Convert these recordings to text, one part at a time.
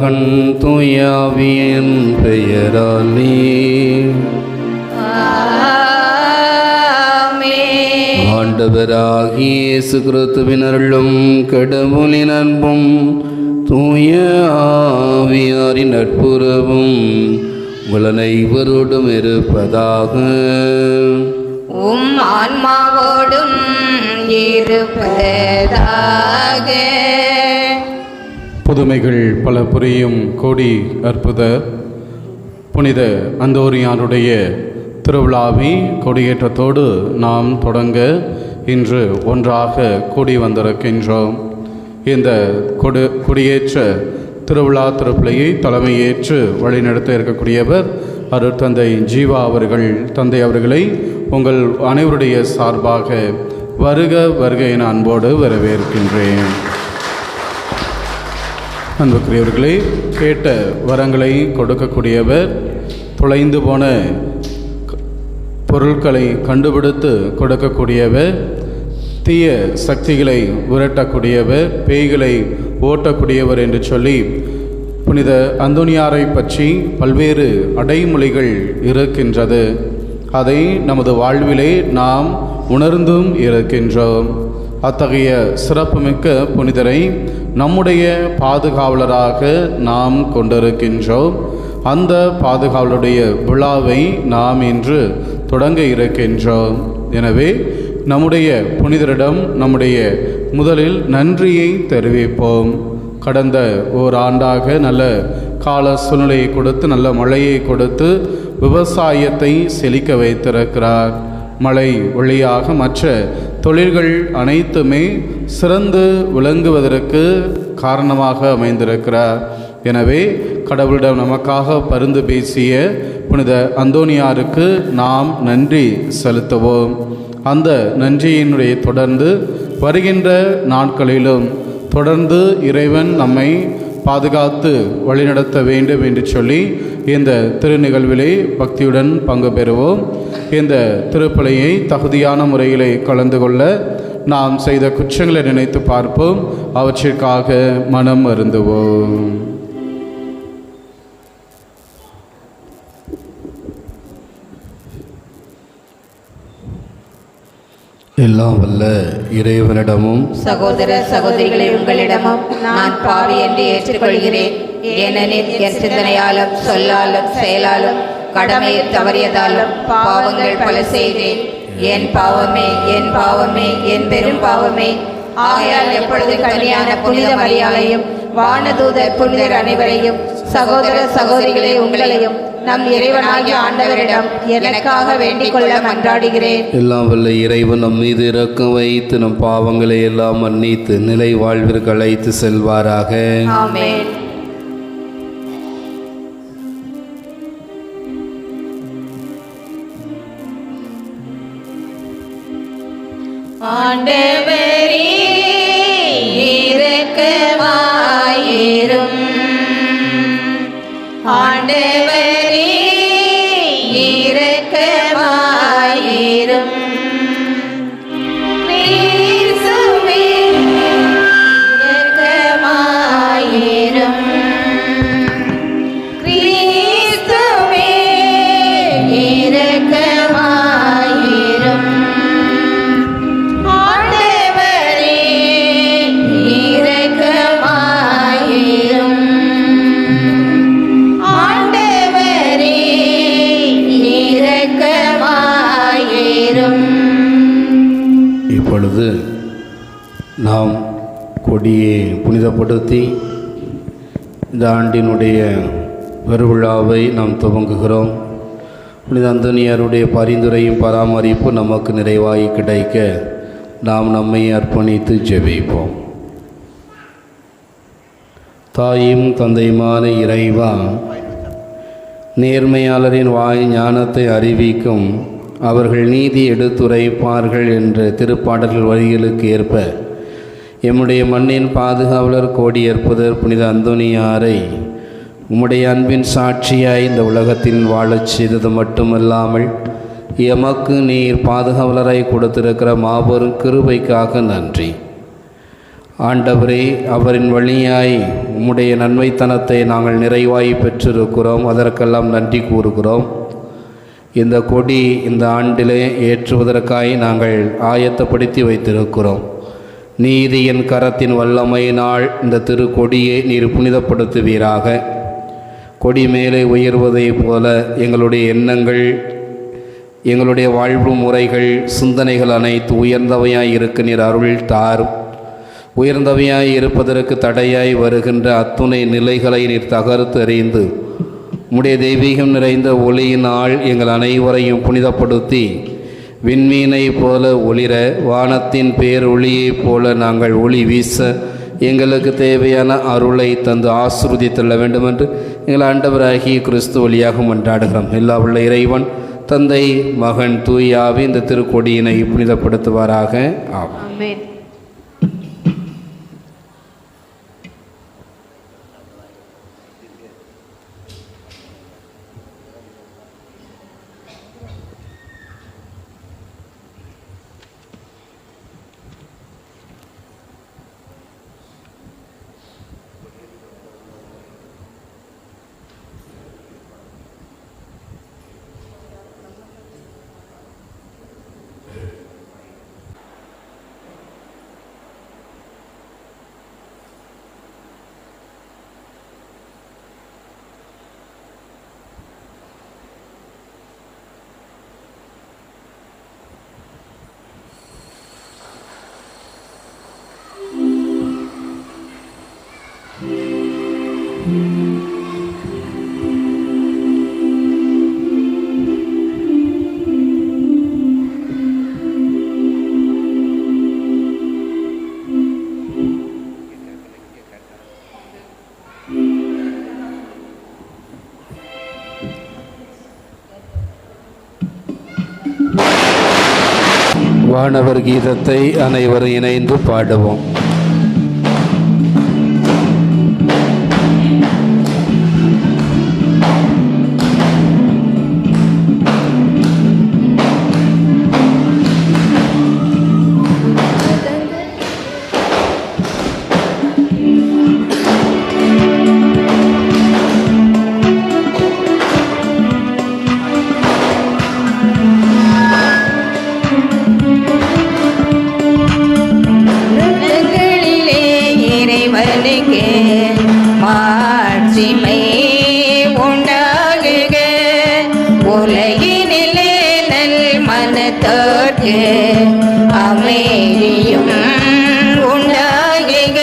மகன் தூயாவியின் பெயராலே. ஆண்டவராகிய இயேசு கிறிஸ்துவின் அருளும் கடவுளின் அன்பும் தூய ஆவியாரின் நட்புறவும் உங்கள் அனைவரோடும் இருப்பதாக. உம் ஆன்மாவோடும் இருப்பதாக. புதுமைகள் பல புரியும் கோடி அற்புதர் புனித அந்தோனியாருடைய திருவிழாவை கொடியேற்றத்தோடு நாம் தொடங்க இன்று ஒன்றாக கூடி வந்திருக்கின்றோம். இந்த கொடியேற்ற திருவிழா திருப்பிழையை தலைமையேற்று வழிநடத்த இருக்கக்கூடியவர் அருட்தந்தை ஜீவா அவர்கள். தந்தை அவர்களை உங்கள் அனைவருடைய சார்பாக வருக வருக என அன்போடு வரவேற்கின்றேன். அன்புக்குரியவர்களே, கேட்ட வரங்களை கொடுக்கக்கூடியவர், தொலைந்து போன பொருட்களை கண்டுபிடித்து கொடுக்கக்கூடியவர், தீய சக்திகளை விரட்டக்கூடியவர், பேய்களை ஓட்டக்கூடியவர் என்று சொல்லி புனித அந்தோனியாரை பற்றி பல்வேறு அடைமொழிகள் இருக்கின்றது. அதை நமது வாழ்விலே நாம் உணர்ந்தும் இருக்கின்றோம். அத்தகைய சிறப்புமிக்க புனிதரை நம்முடைய பாதுகாவலராக நாம் கொண்டிருக்கின்றோம். அந்த பாதுகாவலுடைய விழாவை நாம் இன்று தொடங்க இருக்கின்றோம். எனவே நம்முடைய புனிதரிடம் நம்முடைய முதலில் நன்றியை தெரிவிப்போம். கடந்த ஓராண்டாக நல்ல கால சூழ்நிலையை கொடுத்து, நல்ல மழையை கொடுத்து விவசாயத்தை செழிக்க வைத்திருக்கிறார். மழை வழியாக மற்ற தொழில்கள் அனைத்துமே சிறந்து விளங்குவதற்கு காரணமாக அமைந்திருக்கிறார். எனவே கடவுளிடம் நமக்காக பரிந்து பேசிய புனித அந்தோனியாருக்கு நாம் நன்றி செலுத்துவோம். அந்த நன்றியினுடைய தொடர்ந்து வருகின்ற நாட்களிலும் தொடர்ந்து இறைவன் நம்மை பாதுகாத்து வழிநடத்த வேண்டும் என்று சொல்லி இந்த திருநிகழ்விலே பக்தியுடன் பங்கு பெறுவோம். இந்த திருப்பலியை தகுதியான முறையிலே கலந்து கொள்ள நாம் செய்த குற்றங்களை நினைத்து பார்ப்போம். அவற்றிற்காக மனம் வருந்துவோம். எல்லாம் வல்ல இறைவனிடமும் சகோதர சகோதரிகளை உங்களிடமும் நான் பாவி என்று ஏற்றுக்கொள்கிறேன். ஏனெனில் என் சிந்தனையாலும் சொல்லாலும் செயலாலும் கடமையை தவறியதாலும் பாவங்கள் பல செய்தேன். என் பாவமே, என் பாவமே, என் பெரும் பாவமே. ஆகையால் எப்பொழுது கன்னியான புனித மரியாதையும் வானதூதர் புனிதர் அனைவரையும் சகோதர சகோதரிகளை உங்களையும் நம் இறைவனாகிய ஆண்டவரிடம் எனக்காக வேண்டிக் கொள்ள மன்றாடுகிறேன். எல்லாம் வல்ல இறைவன் நம் மீது இரக்கம் வைத்து நம் பாவங்களை எல்லாம் மன்னித்து நிலை வாழ்விற்கு அழைத்து செல்வாராக. ஆமென். ஆண்டவரே இரக்கமாயிரும். ஆண்டவரே இரக்கமாயிரும். கிறிஸ்துவே இரக்கமாயிரும். கிறிஸ்துவே இரக்கமாயிரும். ஆண்டவரே இரக்கமாயிரும். ஆண்டவரே இரக்கமாயிரும். இப்பொழுது நாம் கொடியை புனிதப்படுத்தி இந்த ஆண்டினுடைய பெருவிழாவை நாம் துவங்குகிறோம். புனித அந்தோனியாருடைய பரிந்துரையும் பராமரிப்பு நமக்கு நிறைவாகி கிடைக்க நாம் நம்மை அர்ப்பணித்து ஜெபிப்போம். தாயும் தந்தையுமான இறைவா, நேர்மையாளரின் வாய் ஞானத்தை அறிவிக்கும், அவர்கள் நீதி எடுத்துரைப்பார்கள் என்ற திருப்பாடல்கள் வழிகளுக்கு ஏற்ப எம்முடைய மண்ணின் பாதுகாவலர் கோடியேற்பதர் புனித அந்தோனியாரை உம்முடைய அன்பின் சாட்சியாய் இந்த உலகத்தில் வாழச் செய்தது மட்டுமல்லாமல் எமக்கு நீர் பாதுகாவலராய் கொடுத்திருக்கிற மாபெரும் கிருபைக்காக நன்றி. ஆண்டவரே, அவரின் வழியாய் உம்முடைய நன்மைத்தனத்தை நாங்கள் நிறைவாய் பெற்றிருக்கிறோம். அதற்கெல்லாம் நன்றி கூறுகிறோம். இந்த கொடி இந்த ஆண்டிலே ஏற்றுவதற்காய் நாங்கள் ஆயத்தப்படுத்தி வைத்திருக்கிறோம். நீதியின் கரத்தின் வல்லமையினால் இந்த திருக்கொடியை நீர் புனிதப்படுத்துவீராக. கொடி மேலே உயர்வதைப் போல எங்களுடைய எண்ணங்கள், எங்களுடைய வாழ்வு முறைகள், சிந்தனைகள் அனைத்து உயர்ந்தவையாய் இருக்க நீர் அருள் தாரும். உயர்ந்தவையாய் இருப்பதற்கு தடையாய் வருகின்ற அத்துணை நிலைகளை நீர் தகர்த்து எறிந்து உம்முடைய தெய்வீகம் நிறைந்த ஒளியினால் எங்கள் அனைவரையும் புனிதப்படுத்தி விண்மீனை போல ஒளிர, வானத்தின் பேரொளியைப் போல நாங்கள் ஒளி வீச எங்களுக்கு தேவையான அருளை தந்து ஆசீர்வதித்தள்ள வேண்டுமென்று எங்கள் ஆண்டவராகிய கிறிஸ்து வழியாக மன்றாடுகிறோம். எல்லா உள்ள இறைவன் தந்தை, மகன், தூய ஆவி இந்த திருக்கொடியினை புனிதப்படுத்துவாராக. ஆமென். வானவர் கீதத்தை அனைவரும் இணைந்து பாடுவோம். அமைதியும் உண்டாகுக.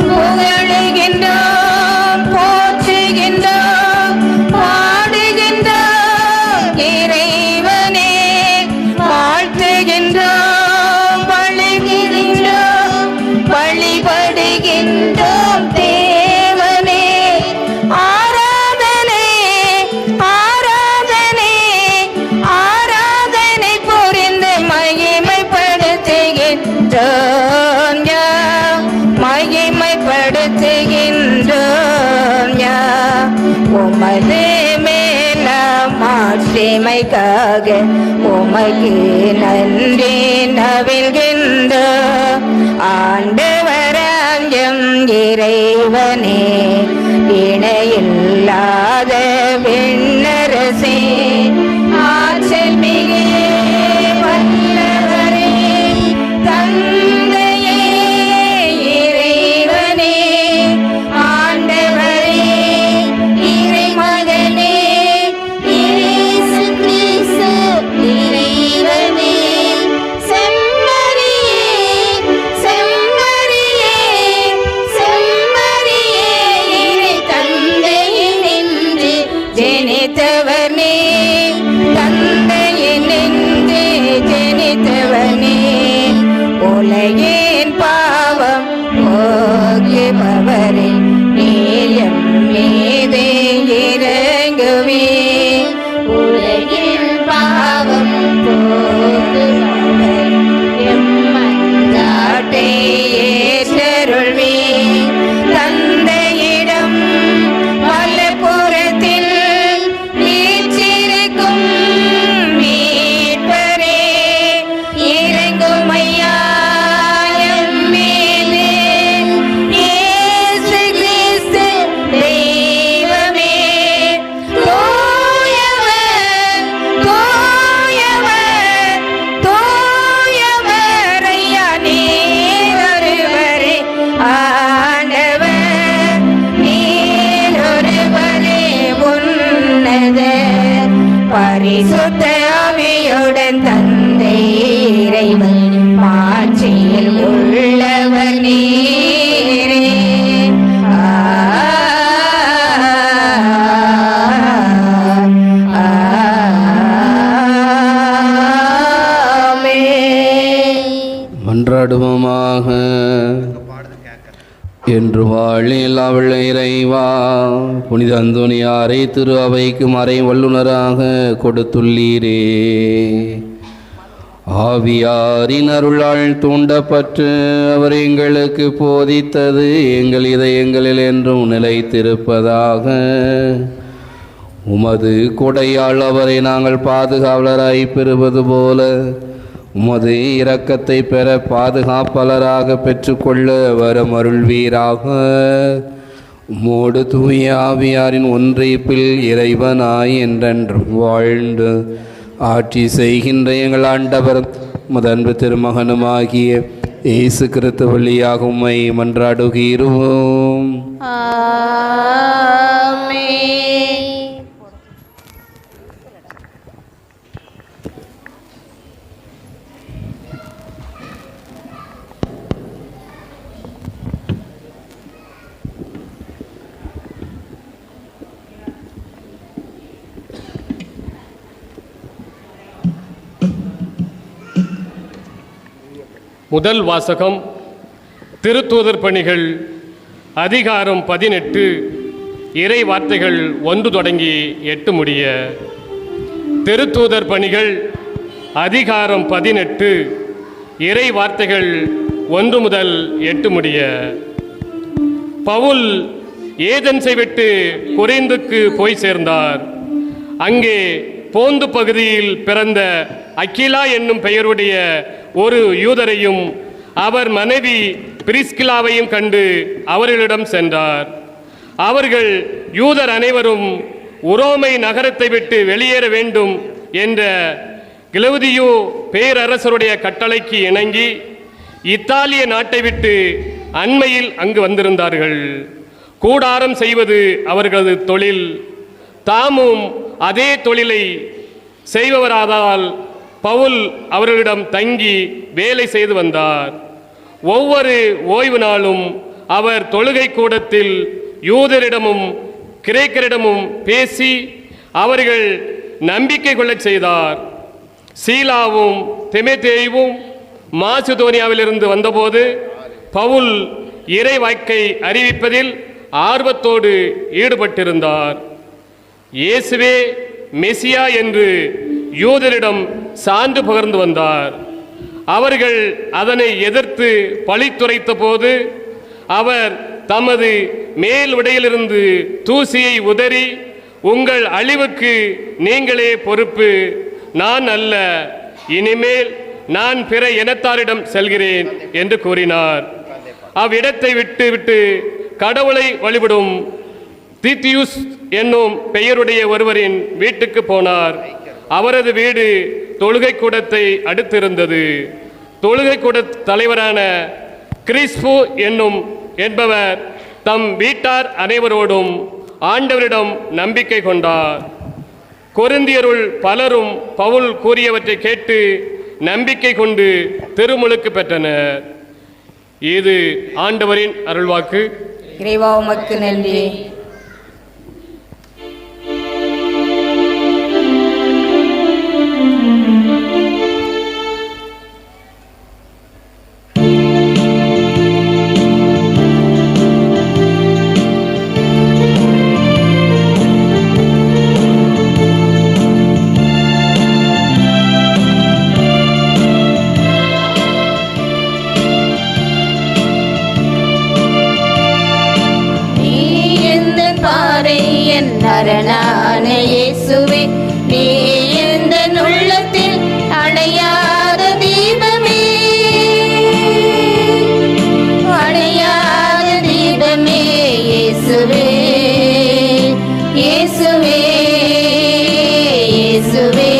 புகழுகின்றோம், போற்றுகின்றோம், பாடுகின்றோம் இறைவனே, வாழ்த்துகின்றோம், வழிகின்றோம், வழிபடுகின்றோம் தேவனே. ஆராதனை ஆராதனை ஆராதனை புரிந்து மகிமைப்படுத்துகின்றோம் யா, மகிமைப்படுத்துகின்றோம் யா. உமது மேல மாட்சிமைக்காக உமக்கு நன்றி நவில்கின்றோம். ஆண்டவராம் இறைவனே, இணையில்லாத விண்ணரசே, ஆற்றல் மிகு வல்லவரே, தந்தையே இறைவனே, ஆண்டவரே, இறைமகனே, இயேசு கிறிஸ்து இறைவனே, செம்மறியே செம்மறியே செம்மறியே பரிசுத்த ஆவியுடன் தந்தை இறைவன் மாட்சியில் உள்ளவர் நீரே. மன்றாடுவோமாக. என்று வாழில் அவள் இறைவா புனித அந்தோனியாரை திரு அவைக்கு மறை வல்லுநராக கொடுத்துள்ளீரே. ஆவியாரின் அருளால் தூண்டப்பட்டு அவர் எங்களுக்கு போதித்தது எங்கள் இதயங்களில் என்றும் நிலைத்திருப்பதாக. உமது கொடையால் அவரை நாங்கள் பாதுகாவலராய் பெறுவது போல உமது இரக்கத்தை பெற பாதுகாப்பாளராக பெற்றுக்கொள்ள வரம் அருள்வீராக. உம்மோடு தூய ஆவியாரின் ஒன்றிப்பில் இறைவனாய் என்றென்றும் வாழ்ந்து ஆட்சி செய்கின்ற எங்கள் ஆண்டவர் முதன்பு திருமகனுமாகிய இயேசு கிறிஸ்து வழியாக உம்மை மன்றாடுகிறோம். முதல் வாசகம் திருத்தூதர் பணிகள் அதிகாரம் 18 இறை வார்த்தைகள் 1 தொடங்கி 8 முடிய. திருத்தூதர் பணிகள் அதிகாரம் 18 இறை வார்த்தைகள் 1 முதல் 8 முடிய. பவுல் ஏதென்ஸை விட்டு கொரிந்துக்கு போய் சேர்ந்தார். அங்கே போந்து பகுதியில் பிறந்த அக்கிலா என்னும் பெயருடைய ஒரு யூதரையும் அவர் மனைவி பிரிஸ்கிலாவையும் கண்டு அவர்களிடம் சென்றார். அவர்கள் யூதர் அனைவரும் உரோமை நகரத்தை விட்டு வெளியேற வேண்டும் என்ற கிளவுதியோ பேரரசருடைய கட்டளைக்கு இணங்கி இத்தாலிய நாட்டை விட்டு அண்மையில் அங்கு வந்திருந்தார்கள். கூடாரம் செய்வது அவர்களது தொழில். தாமும் அதே தொழிலை செய்பவராதால் பவுல் அவர்களிடம் தங்கி வேலை செய்து வந்தார். ஒவ்வொரு ஓய்வு நாளும் அவர் தொழுகை கூடத்தில் யூதரிடமும் கிரேக்கரிடமும் பேசி அவர்கள் நம்பிக்கை கொள்ளச் செய்தார். சீலாவும் திமோத்தேயுவும் மாசிதோனியாவிலிருந்து வந்தபோது பவுல் இறை வாக்கை அறிவிப்பதில் ஆர்வத்தோடு ஈடுபட்டிருந்தார். இயேசுவே மெசியா என்று யூதரிடம் சான்று பகர்ந்து வந்தார். அவர்கள் அதனை எதிர்த்து பழித்துரைத்த போது அவர் தமது மேல் உடையிலிருந்து தூசியை உதறி, உங்கள் அழிவுக்கு நீங்களே பொறுப்பு, நான் அல்ல, இனிமேல் நான் பிற இனத்தாரிடம் செல்கிறேன் என்று கூறினார். அவ்விடத்தை விட்டு கடவுளை வழிபடும் தீத்தியூஸ் என்னும் பெயருடைய ஒருவரின் வீட்டுக்கு போனார். அவரது வீடு தொழுகை கூடத்தை அடுத்திருந்தது. தொழுகை கூட தலைவரான கிறிஸ்பு என்பவர் தம் வீட்டார் அனைவரோடும் ஆண்டவரிடம் நம்பிக்கை கொண்டார். கொரிந்தியருள் பலரும் பவுல் கூறியவற்றை கேட்டு நம்பிக்கை கொண்டு திருமுழுக்கு பெற்றனர். இது ஆண்டவரின் அருள்வாக்கு. இறைவா உமக்கு நன்றி. நரணான இயேசுவே, நீ எந்த உள்ளத்தில் அணையாத தீபமே, அணையாத தீபமே இயேசுவே, இயேசுவே, இயேசுவே,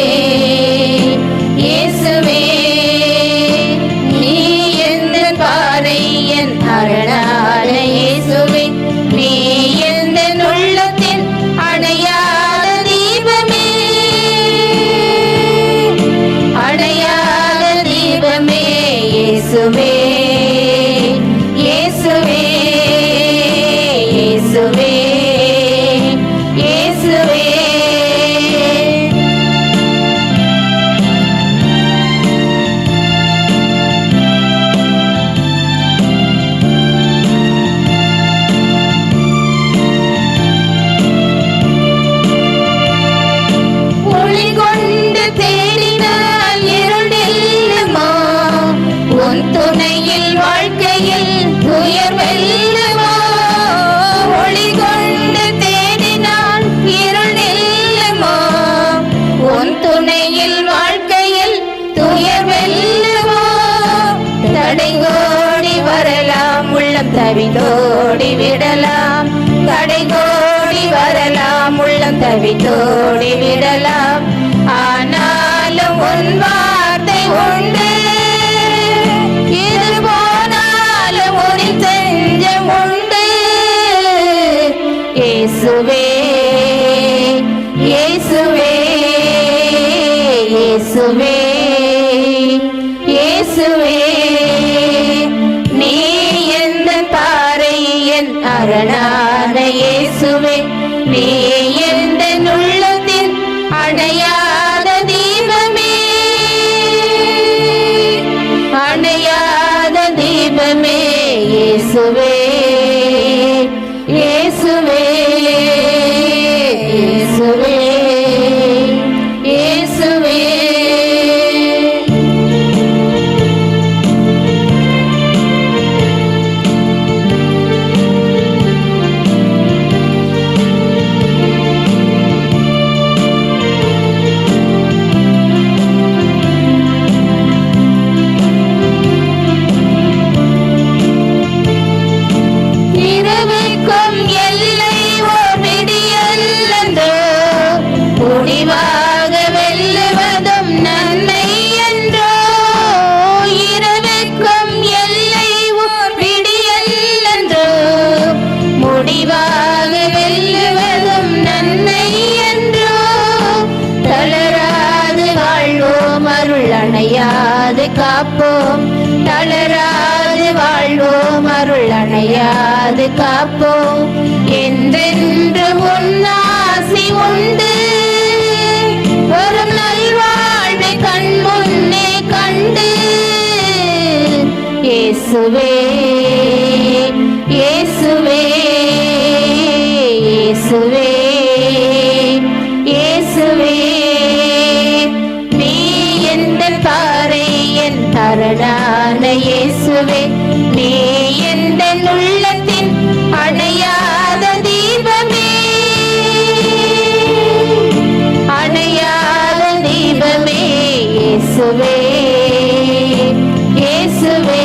இயேசுவே, நீ எந்த பாறை என் அரணான இயேசுவே, நீ எந்த உள்ளத்தில் அணையாத தீபமே. இயேசுவே இயேசுவே இயேசுவே இயேசுவே. ஒளி கொண்டு தேடினால் இருளில்லுமா, உன் துணையில் வாழ்க்கையில் துயர் வெல்லுமா. ஒளி கொண்டு தேடினால் இருளில்லுமா, உன் துணையில் வாழ்க்கையில் துயர் வெல்லுமா. தடைகோடி வரலாம், உள்ளம் தவிதோடி விடலாம். தடைகோடி வரலாம், உள்ளம் தவிதோடி விடலாம். ஆனாலும் உன் வார்த்தை உண்டு, இது போனாலும் உனில் செஞ்சம் உண்டு. இயேசுவே இயேசுவே இயேசுவே இயேசுவே. நீ எந்த பாறை என் அரணான இயேசுவே, நீ எந்த உள்ளத்தின் அணையாத தீபமே, அணையாத தீபமே. இயேசுவே இயேசுவே இயேசுவே இயேசுவே. இரவுக்கும் எல்லை ஓர் விடியல்லந்தோ, முடிவாக வெல்லுவதும் நன்மை என்றோ. இரவுக்கும் எல்லை ஓர் விடியல்லந்தோ, முடிவாக வெல்லுவதும் நன்மை என்றோ. தளராது வாழ்வோம், அருள் அணையாது காப்போம். தளராது வாழ்வோம், அருள் அணையாது காப்போம். என்றென்று உன்னாசி உண்டு, வரும் நல்வாழ்வை கண் முன்னே கண்டு. இயேசுவே இயேசுவே இயேசுவே இயேசுவே. நீ எந்த பாறை என் அரணான இயேசுவே, நீ எந்த உள்ளத்தின் அணையாத தீபமே, அணையாத தீபமே. இயேசுவே இயேசுவே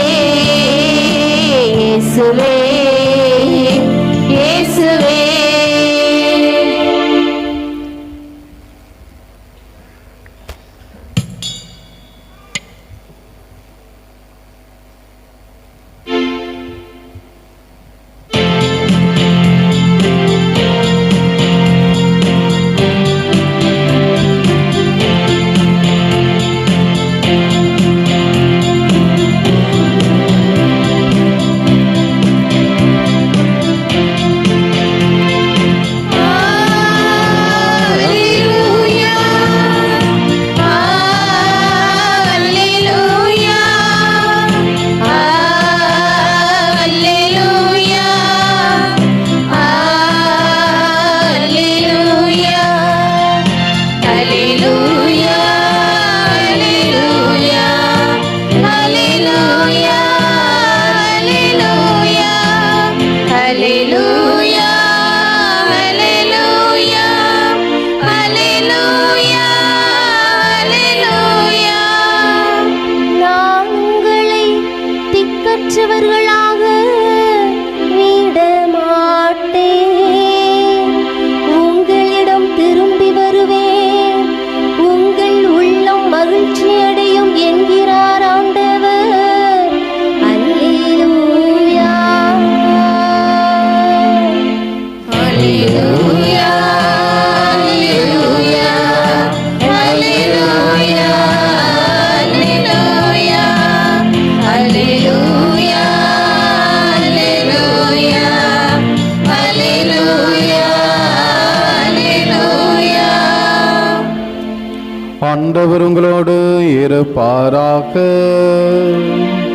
ஆண்டவர் உங்களோடு இருப்பாராக.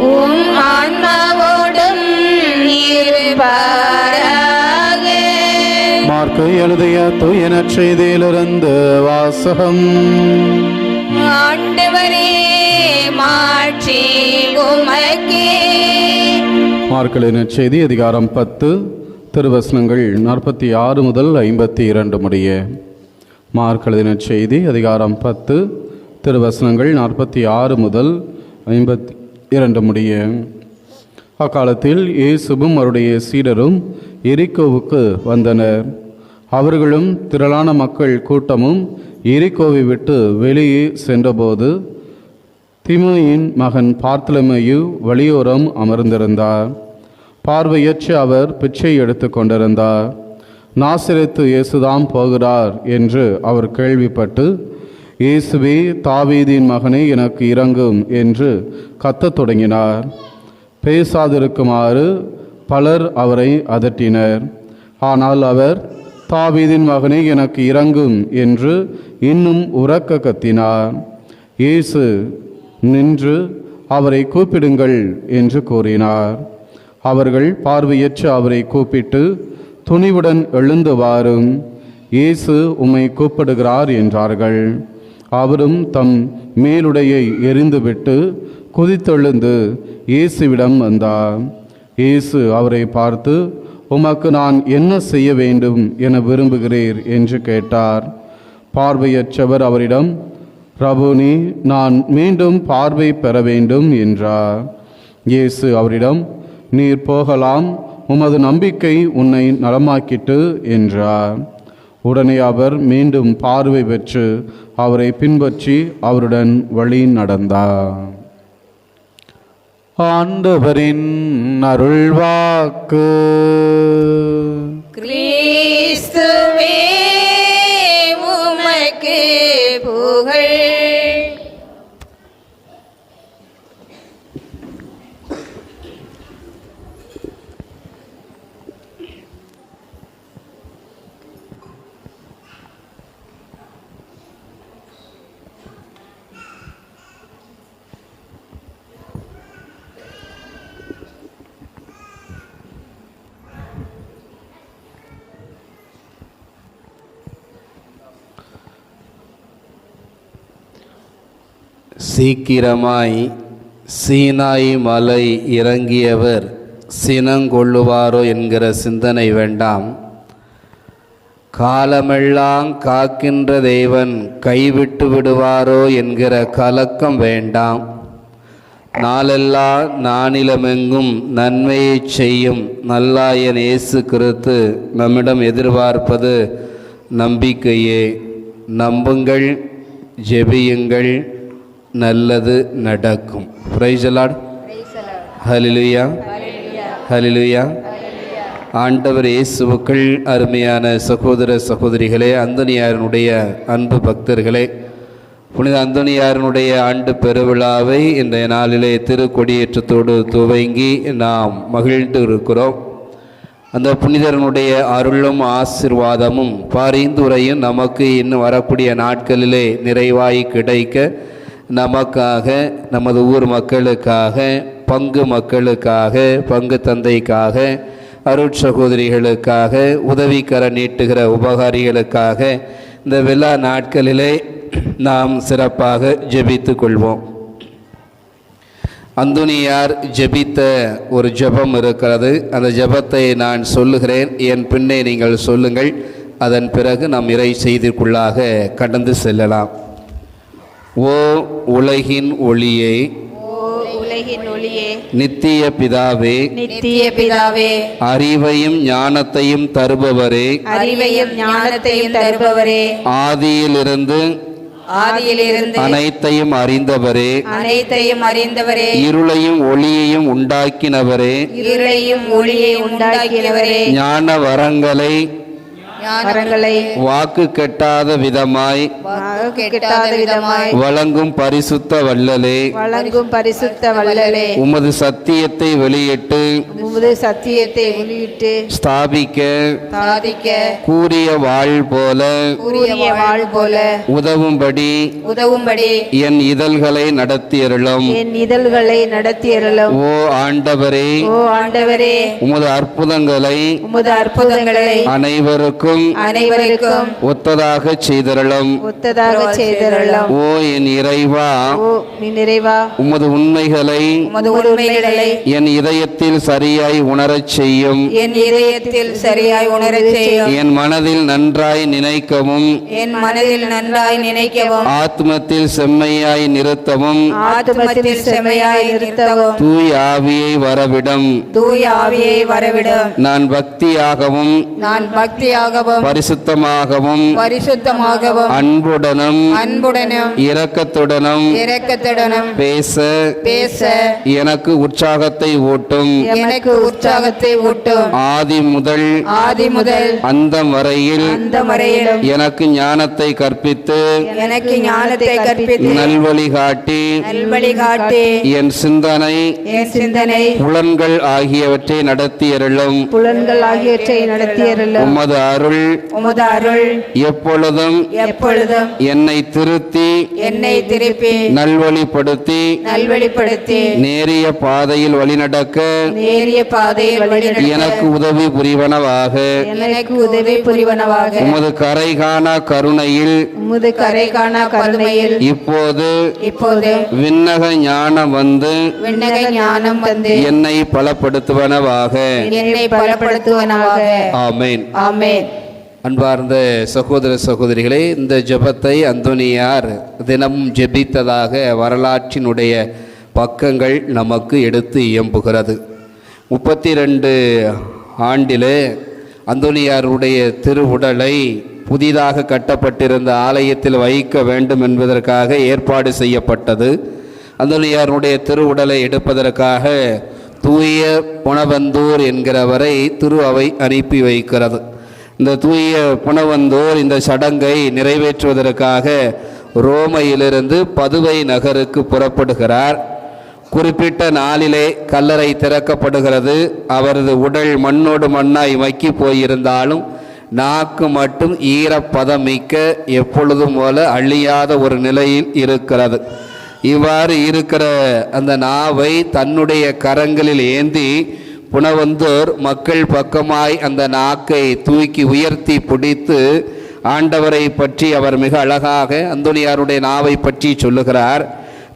உம் ஆன்மாவோடும் இருப்பாராக. மார்க்கு எழுதிய தூய நற்செய்தியிலிருந்து வாசகம். ஆண்டவரே மாட்சி உமக்கே. மார்க்கு நற்செய்தி அதிகாரம் 10 திருவசனங்கள் 46 முதல் 52 முடிய. மார்க்கு நற்செய்தி அதிகாரம் 10 திருவசனங்கள் 46 முதல் 52 முடிய. அக்காலத்தில் இயேசுவும் அவருடைய சீடரும் எரிகோவுக்கு வந்தனர். அவர்களும் திரளான மக்கள் கூட்டமும் எரிகோவை விட்டு வெளியே சென்றபோது திமோயின் மகன் பார்த்தலமேயு வழியோரம் அமர்ந்திருந்தார். பார்வையற்ற அவர் பிச்சை எடுத்து கொண்டிருந்தார். நாசரேத்து இயேசுதான் போகிறார் என்று அவர் கேள்விப்பட்டு, இயேசுவே தாவீதின் மகனே எனக்கு இரங்கும் என்று கத்தத் தொடங்கினார். பேசாதிருக்குமாறு பலர் அவரை அதட்டினர். ஆனால் அவர் தாவீதின் மகனே எனக்கு இரங்கும் என்று இன்னும் உரக்க கத்தினார். இயேசு நின்று அவரை கூப்பிடுங்கள் என்று கூறினார். அவர்கள் பார்வையற்ற அவரை கூப்பிட்டு, துணிவுடன் எழுந்து வாரும், இயேசு உம்மை கூப்பிடுகிறார் என்றார்கள். அவரும் தம் மேலுடையை எறிந்துவிட்டு குதித்தெழுந்து இயேசுவிடம் வந்தார். இயேசு அவரை பார்த்து, உமக்கு நான் என்ன செய்ய வேண்டும் என விரும்புகிறீர் என்று கேட்டார். பார்வையற்றவர் அவரிடம், ரபூனி, நான் மீண்டும் பார்வை பெற வேண்டும் என்றார். இயேசு அவரிடம், நீர் போகலாம், உமது நம்பிக்கை உன்னை நலமாக்கிட்டு என்றார். உடனே அவர் மீண்டும் பார்வை பெற்று அவரை பின்பற்றி அவருடன் வழி நடந்தார். ஆண்டவரின் அருள்வாக்கு. கிறிஸ்துவே உமக்கு புகழ். சீக்கிரமாய் சீனாய் மலை இறங்கியவர் சினங்கொள்ளுவாரோ என்கிற சிந்தனை வேண்டாம். காலமெல்லாம் காக்கின்ற தேவன் கைவிட்டு விடுவாரோ என்கிற கலக்கம் வேண்டாம். நாளெல்லாம் நானிலமெங்கும் நன்மையை செய்யும் நல்லாயன் இயேசு கிறிஸ்து நம்மிடம் எதிர்பார்ப்பது நம்பிக்கையே. நம்புங்கள், ஜெபியுங்கள், நல்லது நடக்கும். Praise the Lord. Hallelujah, hallelujah. ஆண்டவர் இயேசுவுக்குள் அருமையான சகோதர சகோதரிகளே, அந்தோனியாரினுடைய அன்பு பக்தர்களே, புனித அந்தோனியாரினுடைய ஆண்டு பெருவிழாவை இன்றைய நாளிலே திருக்கொடியேற்றத்தோடு துவங்கி நாம் மகிழ்ந்து இருக்கிறோம். அந்த புனிதரனுடைய அருளும் ஆசீர்வாதமும் பரிந்துரையும் நமக்கு இன்னும் வரக்கூடிய நாட்களிலே நிறைவாய் கிடைக்க நமக்காக, நமது ஊர் மக்களுக்காக, பங்கு மக்களுக்காக, பங்கு தந்தைக்காக, அருட்சகோதரிகளுக்காக, உதவிக்கர நீட்டுகிற உபகாரிகளுக்காக இந்த விழா நாட்களிலே நாம் சிறப்பாக ஜெபித்து கொள்வோம். அந்தோனியார் ஜெபித்த ஒரு ஜெபம் இருக்கிறது. அந்த ஜெபத்தை நான் சொல்லுகிறேன், என் பின்னே நீங்கள் சொல்லுங்கள். அதன் பிறகு நாம் இறை செய்திக்குள்ளாக கடந்து செல்லலாம். ஓ உலகின் ஒளியே, உலகின் ஒளியே, நித்திய பிதாவே, நித்திய பிதாவே, அறிவையும் ஞானத்தையும் தருபவரே, அறிவையும் ஞானத்தையும் தருபவரே, ஆதியிலிருந்து அனைத்தையும் அறிந்தவரே, அனைத்தையும் அறிந்தவரே, இருளையும் ஒளியையும் உண்டாக்கினவரே, இருளையும் ஒளியை உண்டாக்கினவரே, ஞான வரங்களை வரங்களை வாக்கு கெட்டாத விதமாய் கெட்டாத விதமாய் வழங்கும் பரிசுத்த வள்ளலே, வழங்கும் பரிசுத்த வள்ளலே, உமது சத்தியத்தை வெளியிட்டு உமது சத்தியத்தை வெளியிட்டு ஸ்தாபிக்க சாதிக்க கூறிய வாழ் போல கூறிய வாழ் போல உதவும்படி உதவும்படி என் இதழ்களை நடத்தியருளும். என் இதழ்களை நடத்தியருளும். ஓ ஆண்டவரே, ஓ ஆண்டவரே, உமது அற்புதங்களை உமது அற்புதங்களை அனைவருக்கும் ஒத்ததாக செய்தருளும். ஒத்ததாக செய்தருளும். ஓ என் இறைவா, ஓ நீ நிறைவா, உமது உண்மைகளை உமது உண்மைகளை என் இதயத்தில் சரியாய் உணரச் செய்யும். என் இதயத்தில் சரியாய் உணரச் செய்யும். என் மனதில் நன்றாய் நினைக்கவும் என் மனதில் நன்றாய் நினைக்கவும் ஆத்மத்தில் செம்மையாய் நிறுத்தவும் ஆத்மத்தில் செம்மையாய் நிறுத்தவும் தூய் ஆவியை வரவிடும். தூய ஆவியை வரவிடும். நான் பக்தியாகவும் நான் பக்தியாகவும் பரிசுத்தமாகவும் பரிசுத்தமாகவும் அன்புடனும் அன்புடனும் இரக்கத்துடனும் இரக்கத்துடனும் பேச பேச எனக்கு உற்சாகத்தை ஊட்டும். எனக்கு உற்சாகத்தை ஊட்டும். ஆதி முதல் அந்தம் வரையில் எனக்கு ஞானத்தை கற்பித்து எனக்கு ஞானத்தை கற்பித்து நல்வழி காட்டி என் சிந்தனை புலன்கள் ஆகியவற்றை நடத்தியருளும். உமது அருள் எப்பொழுதும் என்னை திருப்பி நல்வழிப்படுத்தி நேரிய பாதையில் வழிநடக்க எனக்கு உதவி புரிவனவாக. உமது கரைகாணா கருணையில் இப்போது விண்ணக ஞானம் வந்து என்னை பலப்படுத்துவனவாக. ஆமென். அன்பார்ந்த சகோதர சகோதரிகளே, இந்த ஜெபத்தை அந்தோனியார் தினமும் ஜெபித்ததாக வரலாற்றினுடைய பக்கங்கள் நமக்கு எடுத்து இயம்புகிறது. 32 ஆண்டிலே அந்தோனியாருடைய திருவுடலை புதிதாக கட்டப்பட்டிருந்த ஆலயத்தில் வைக்க வேண்டும் என்பதற்காக ஏற்பாடு செய்யப்பட்டது. அந்தோனியாருடைய திருவுடலை எடுப்பதற்காக தூய புனவந்தூர் என்கிறவரை திரு அவை அனுப்பி வைக்கிறது. இந்த தூய புனவந்தூர் இந்த சடங்கை நிறைவேற்றுவதற்காக ரோமையிலிருந்து பதுவை நகருக்கு புறப்படுகிறார். குறிப்பிட்ட நாளிலே கல்லறை திறக்கப்படுகிறது. அவரது உடல் மண்ணோடு மண்ணாய் மக்கி போயிருந்தாலும் நாக்கு மட்டும் ஈரப்பதமிக்க எப்பொழுதும் போல அழியாத ஒரு நிலையில் இருக்கிறது. இவ்வாறு இருக்கிற அந்த நாவை தன்னுடைய கரங்களில் ஏந்தி புனவந்தூர் மக்கள் பக்கமாய் அந்த நாக்கை தூக்கி உயர்த்தி பிடித்து ஆண்டவரை பற்றி அவர் மிக அழகாக அந்தோனியாருடைய நாவை பற்றி சொல்லுகிறார்.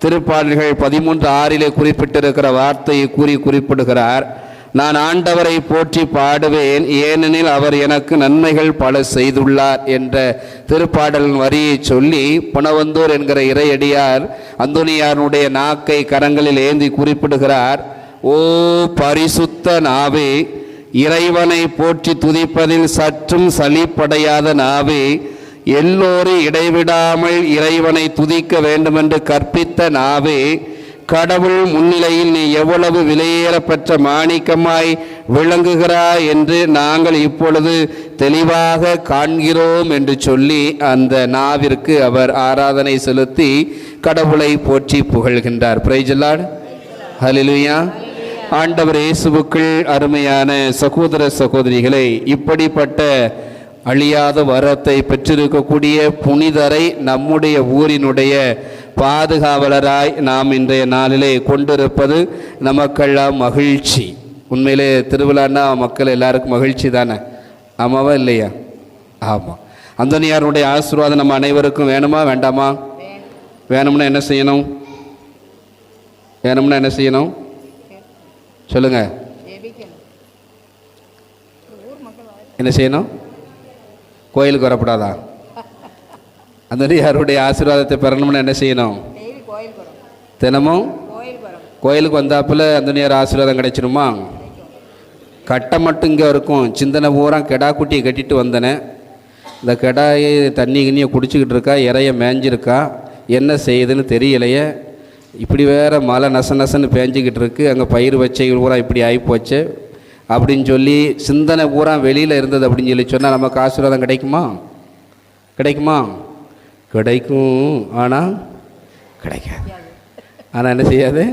திருப்பாடல்கள் 13:6 குறிப்பிட்டிருக்கிற வார்த்தையை குறிப்பிடுகிறார். நான் ஆண்டவரை போற்றி பாடுவேன், ஏனெனில் அவர் எனக்கு நன்மைகள் பல செய்துள்ளார் என்ற திருப்பாடலின் வரியை சொல்லி புனவந்தூர் என்கிற இறையடியார் அந்தோனியாருடைய நாக்கை கரங்களில் ஏந்தி குறிப்பிடுகிறார். ஓ பரிசுத்த நாவே, இறைவனை போற்றி துதிப்பதில் சற்றும் சலிப்படையாத நாவே, எல்லோரும் இடைவிடாமல் இறைவனை துதிக்க வேண்டுமென்று கற்பித்த நாவே, கடவுள் முன்னிலையில் நீ எவ்வளவு விலையேறப்பெற்ற மாணிக்கமாய் விளங்குகிறாய் என்று நாங்கள் இப்பொழுது தெளிவாக காண்கிறோம் என்று சொல்லி அந்த நாவிற்கு அவர் ஆராதனை செலுத்தி கடவுளை போற்றி புகழ்கின்றார். Price the Lord. ஹல்லேலூயா. ஆண்டவர் இயேசுவுக்குள் அருமையான சகோதர சகோதரிகளை, இப்படிப்பட்ட அழியாத வரத்தை பெற்றிருக்கக்கூடிய புனிதரை நம்முடைய ஊரினுடைய பாதுகாவலராய் நாம் இன்றைய நாளிலே கொண்டிருப்பது நமக்கெல்லாம் மகிழ்ச்சி. உண்மையிலே திருவிழான்னா மக்கள் எல்லாருக்கும் மகிழ்ச்சி தானே, ஆமாவா இல்லையா? ஆமாம். அந்தோனியாருடைய ஆசீர்வாதம் நம்ம அனைவருக்கும் வேணுமா வேண்டாமா? வேணும்னா என்ன செய்யணும்? சொல்லுங்க. என்ன செய்யணும்? கோயிலுக்கு வரப்படாதா? அந்தோனியாருடைய ஆசீர்வாதத்தை பெறணும்னா என்ன செய்யணும்? தினமும் கோயிலுக்கு வந்தாப்புல அந்தோனியார் ஆசீர்வாதம் கிடைச்சிருமா? கட்டை மட்டும் இங்கே இருக்கும், சிந்தனை பூரா கெடா குட்டியை கட்டிட்டு வந்தனேன். இந்த கெடாயை தண்ணி கிண்ணியை குடிச்சிக்கிட்டு இருக்கா, இறைய மேய்ஞ்சிருக்கா, என்ன செய்யுதுன்னு தெரியலையே. இப்படி வேறு மழை நசன்னு பேஞ்சிக்கிட்டு இருக்கு, அங்கே பயிர் வச்சைகள் பூரா இப்படி ஆகிப்போச்சு. அப்படின்னு சொல்லி சிந்தனை பூரா வெளியில் இருந்தது அப்படின்னு சொல்லி சொன்னால் நமக்கு ஆசீர்வாதம் கிடைக்குமா? கிடைக்குமா? கிடைக்கும், ஆனால் கிடைக்காது. ஆனால் என்ன செய்யாது?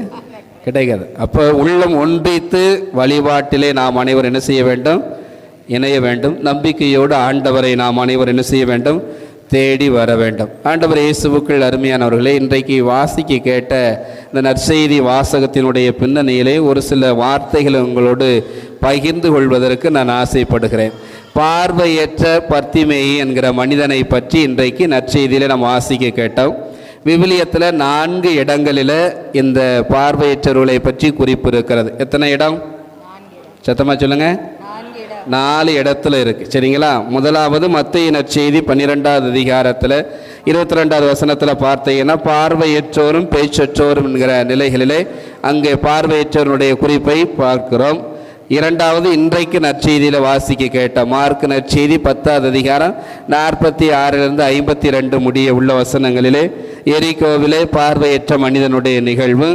கிடைக்காது. அப்போ உள்ளம் ஒன்றித்து வழிபாட்டிலே நாம் அனைவரும் என்ன செய்ய வேண்டும்? இணைய வேண்டும். நம்பிக்கையோடு ஆண்டவரை நாம் அனைவரும் என்ன செய்ய வேண்டும்? தேடி வர வேண்டும். ஆண்டவர் இயேசுவுக்குள் அருமையானவர்களே, இன்றைக்கு வாசிக்க கேட்ட இந்த நற்செய்தி வாசகத்தினுடைய பின்னணியிலே ஒரு சில வார்த்தைகளை உங்களோடு பகிர்ந்து கொள்வதற்கு நான் ஆசைப்படுகிறேன். பார்வையற்ற பர்த்திமேயி என்கிற மனிதனை பற்றி இன்றைக்கு நற்செய்தியிலே நாம் வாசிக்க கேட்டோம். விவிலியத்தில் 4 இடங்களில் இந்த பார்வையற்றவர்களை பற்றி குறிப்பு இருக்கிறது. எத்தனை இடம்? சத்தமாக சொல்லுங்க. 4 இடத்துல இருக்குது. சரிங்களா? முதலாவது மத்தேயு நற்செய்தி 12வது அதிகாரத்தில் 22வது வசனத்தில் பார்த்தீங்கன்னா பார்வையற்றோரும் பேச்சற்றோரும் என்கிற நிலைகளிலே அங்கே பார்வையற்றவருடைய குறிப்பை பார்க்கிறோம். இரண்டாவது இன்றைக்கு நற்செய்தியில் வாசிக்க கேட்ட மார்க் நற்செய்தி 10வது அதிகாரம் 46லிருந்து 52 முடிய உள்ள வசனங்களிலே எரிகோவிலே பார்வையற்ற மனிதனுடைய நிகழ்வு.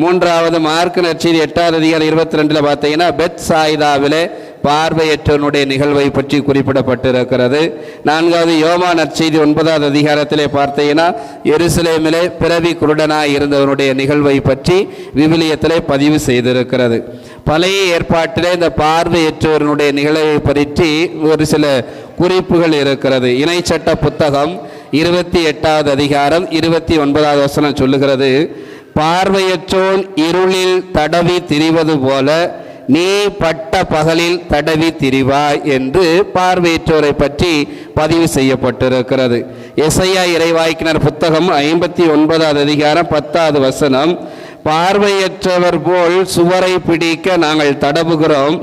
மூன்றாவது மார்க் நற்செய்தி 8வது அதிகாரம் 22 பார்த்தீங்கன்னா பெத்சாயிதாவிலே பார்வையற்றவனுடைய நிகழ்வை பற்றி குறிப்பிடப்பட்டிருக்கிறது. 4வது யோமா நற்செய்தி 9வது அதிகாரத்திலே பார்த்தீங்கன்னா எருசலேமிலே பிறவி குருடனாய் இருந்தவனுடைய நிகழ்வை பற்றி விவிலியத்திலே பதிவு செய்திருக்கிறது. பழைய ஏற்பாட்டிலே இந்த பார்வையற்றவனுடைய நிகழ்வை பற்றி ஒரு சில குறிப்புகள் இருக்கிறது. இணைச்சட்ட புத்தகம் 28வது அதிகாரம் 29வது வசனம் சொல்லுகிறது, பார்வையற்றோன் இருளில் தடவி திரிவது போல நீ பட்ட பகலில் தடவி திரிவாய் என்று பார்வையற்றோரை பற்றி பதிவு செய்யப்பட்டிருக்கிறது. எசையா இறைவாக்கினர் புத்தகம் 59வது அதிகாரம் 10வது வசனம், பார்வையற்றவர் போல் சுவரை பிடிக்க நாங்கள் தடவுகிறோம்,